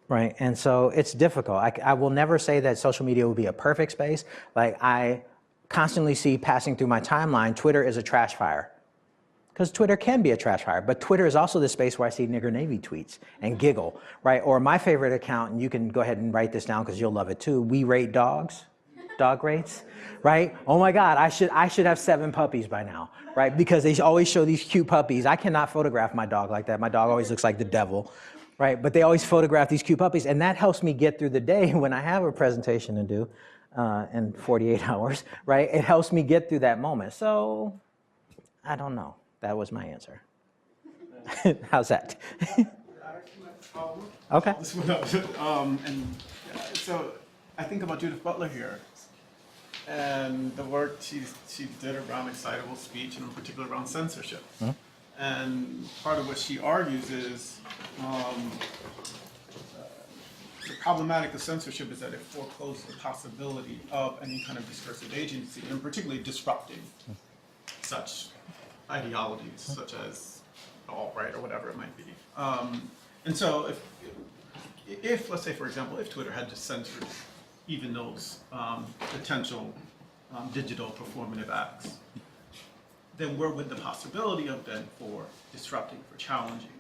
right? And so it's difficult. I will never say that social media will be a perfect space. Like, I constantly see passing through my timeline, Twitter is a trash fire. Because Twitter can be a trash fire, but Twitter is also the space where I see nigger Navy tweets and giggle, right? Or my favorite account, and you can go ahead and write this down because you'll love it too, We Rate Dogs, dog rates, right? Oh my God, I should have 7 puppies by now, right? Because they always show these cute puppies. I cannot photograph my dog like that. My dog always looks like the devil, right? But they always photograph these cute puppies, and that helps me get through the day when I have a presentation to do in 48 hours, right? It helps me get through that moment. So, I don't know. That was my answer. How's that? Okay. This one up. So I think about Judith Butler here, and the work she did around excitable speech, and in particular around censorship. Hmm? And part of what she argues is the problematic of censorship is that it forecloses the possibility of any kind of discursive agency, and particularly disrupting such ideologies, such as alt-right or whatever it might be. And so if, let's say, for example, if Twitter had just censored even those potential digital performative acts, then where would the possibility have been for disrupting, for challenging it?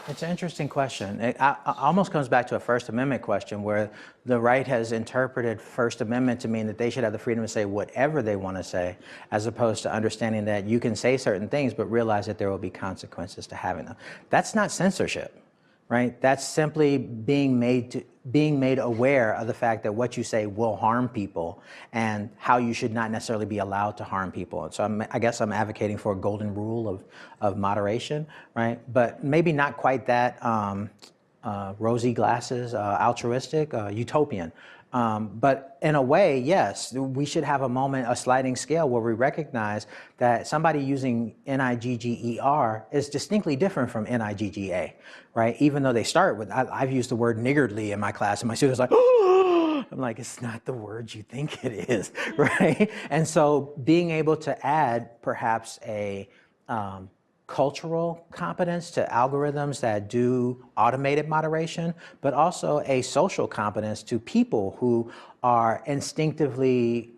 It's an interesting question. It almost comes back to a First Amendment question where the right has interpreted First Amendment to mean that they should have the freedom to say whatever they want to say, as opposed to understanding that you can say certain things but realize that there will be consequences to having them. That's not censorship, right? That's simply being made aware of the fact that what you say will harm people and how you should not necessarily be allowed to harm people. And so I guess I'm advocating for a golden rule of moderation, right? But maybe not quite that rosy glasses, altruistic, utopian. But in a way, yes, we should have a moment, a sliding scale where we recognize that somebody using N-I-G-G-E-R is distinctly different from N-I-G-G-A, right? Even though they start with, I've used the word niggardly in my class, and my students are like, oh, I'm like, it's not the word you think it is, right? And so being able to add perhaps a cultural competence to algorithms that do automated moderation, but also a social competence to people who are instinctively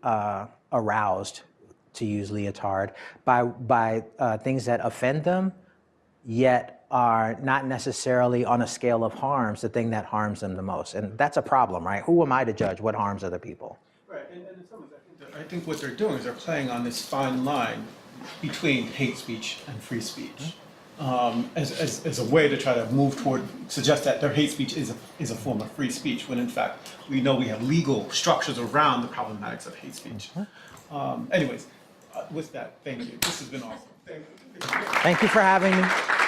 aroused, to use leotard, by things that offend them, yet are not necessarily on a scale of harms the thing that harms them the most. And that's a problem, right? Who am I to judge what harms other people? Right, and in some ways, I think what they're doing is they're playing on this fine line between hate speech and free speech, as a way to try to move toward, suggest that their hate speech is a form of free speech, when in fact we know we have legal structures around the problematics of hate speech. Anyways, with that, thank you. This has been awesome. Thank you. Thank you for having me.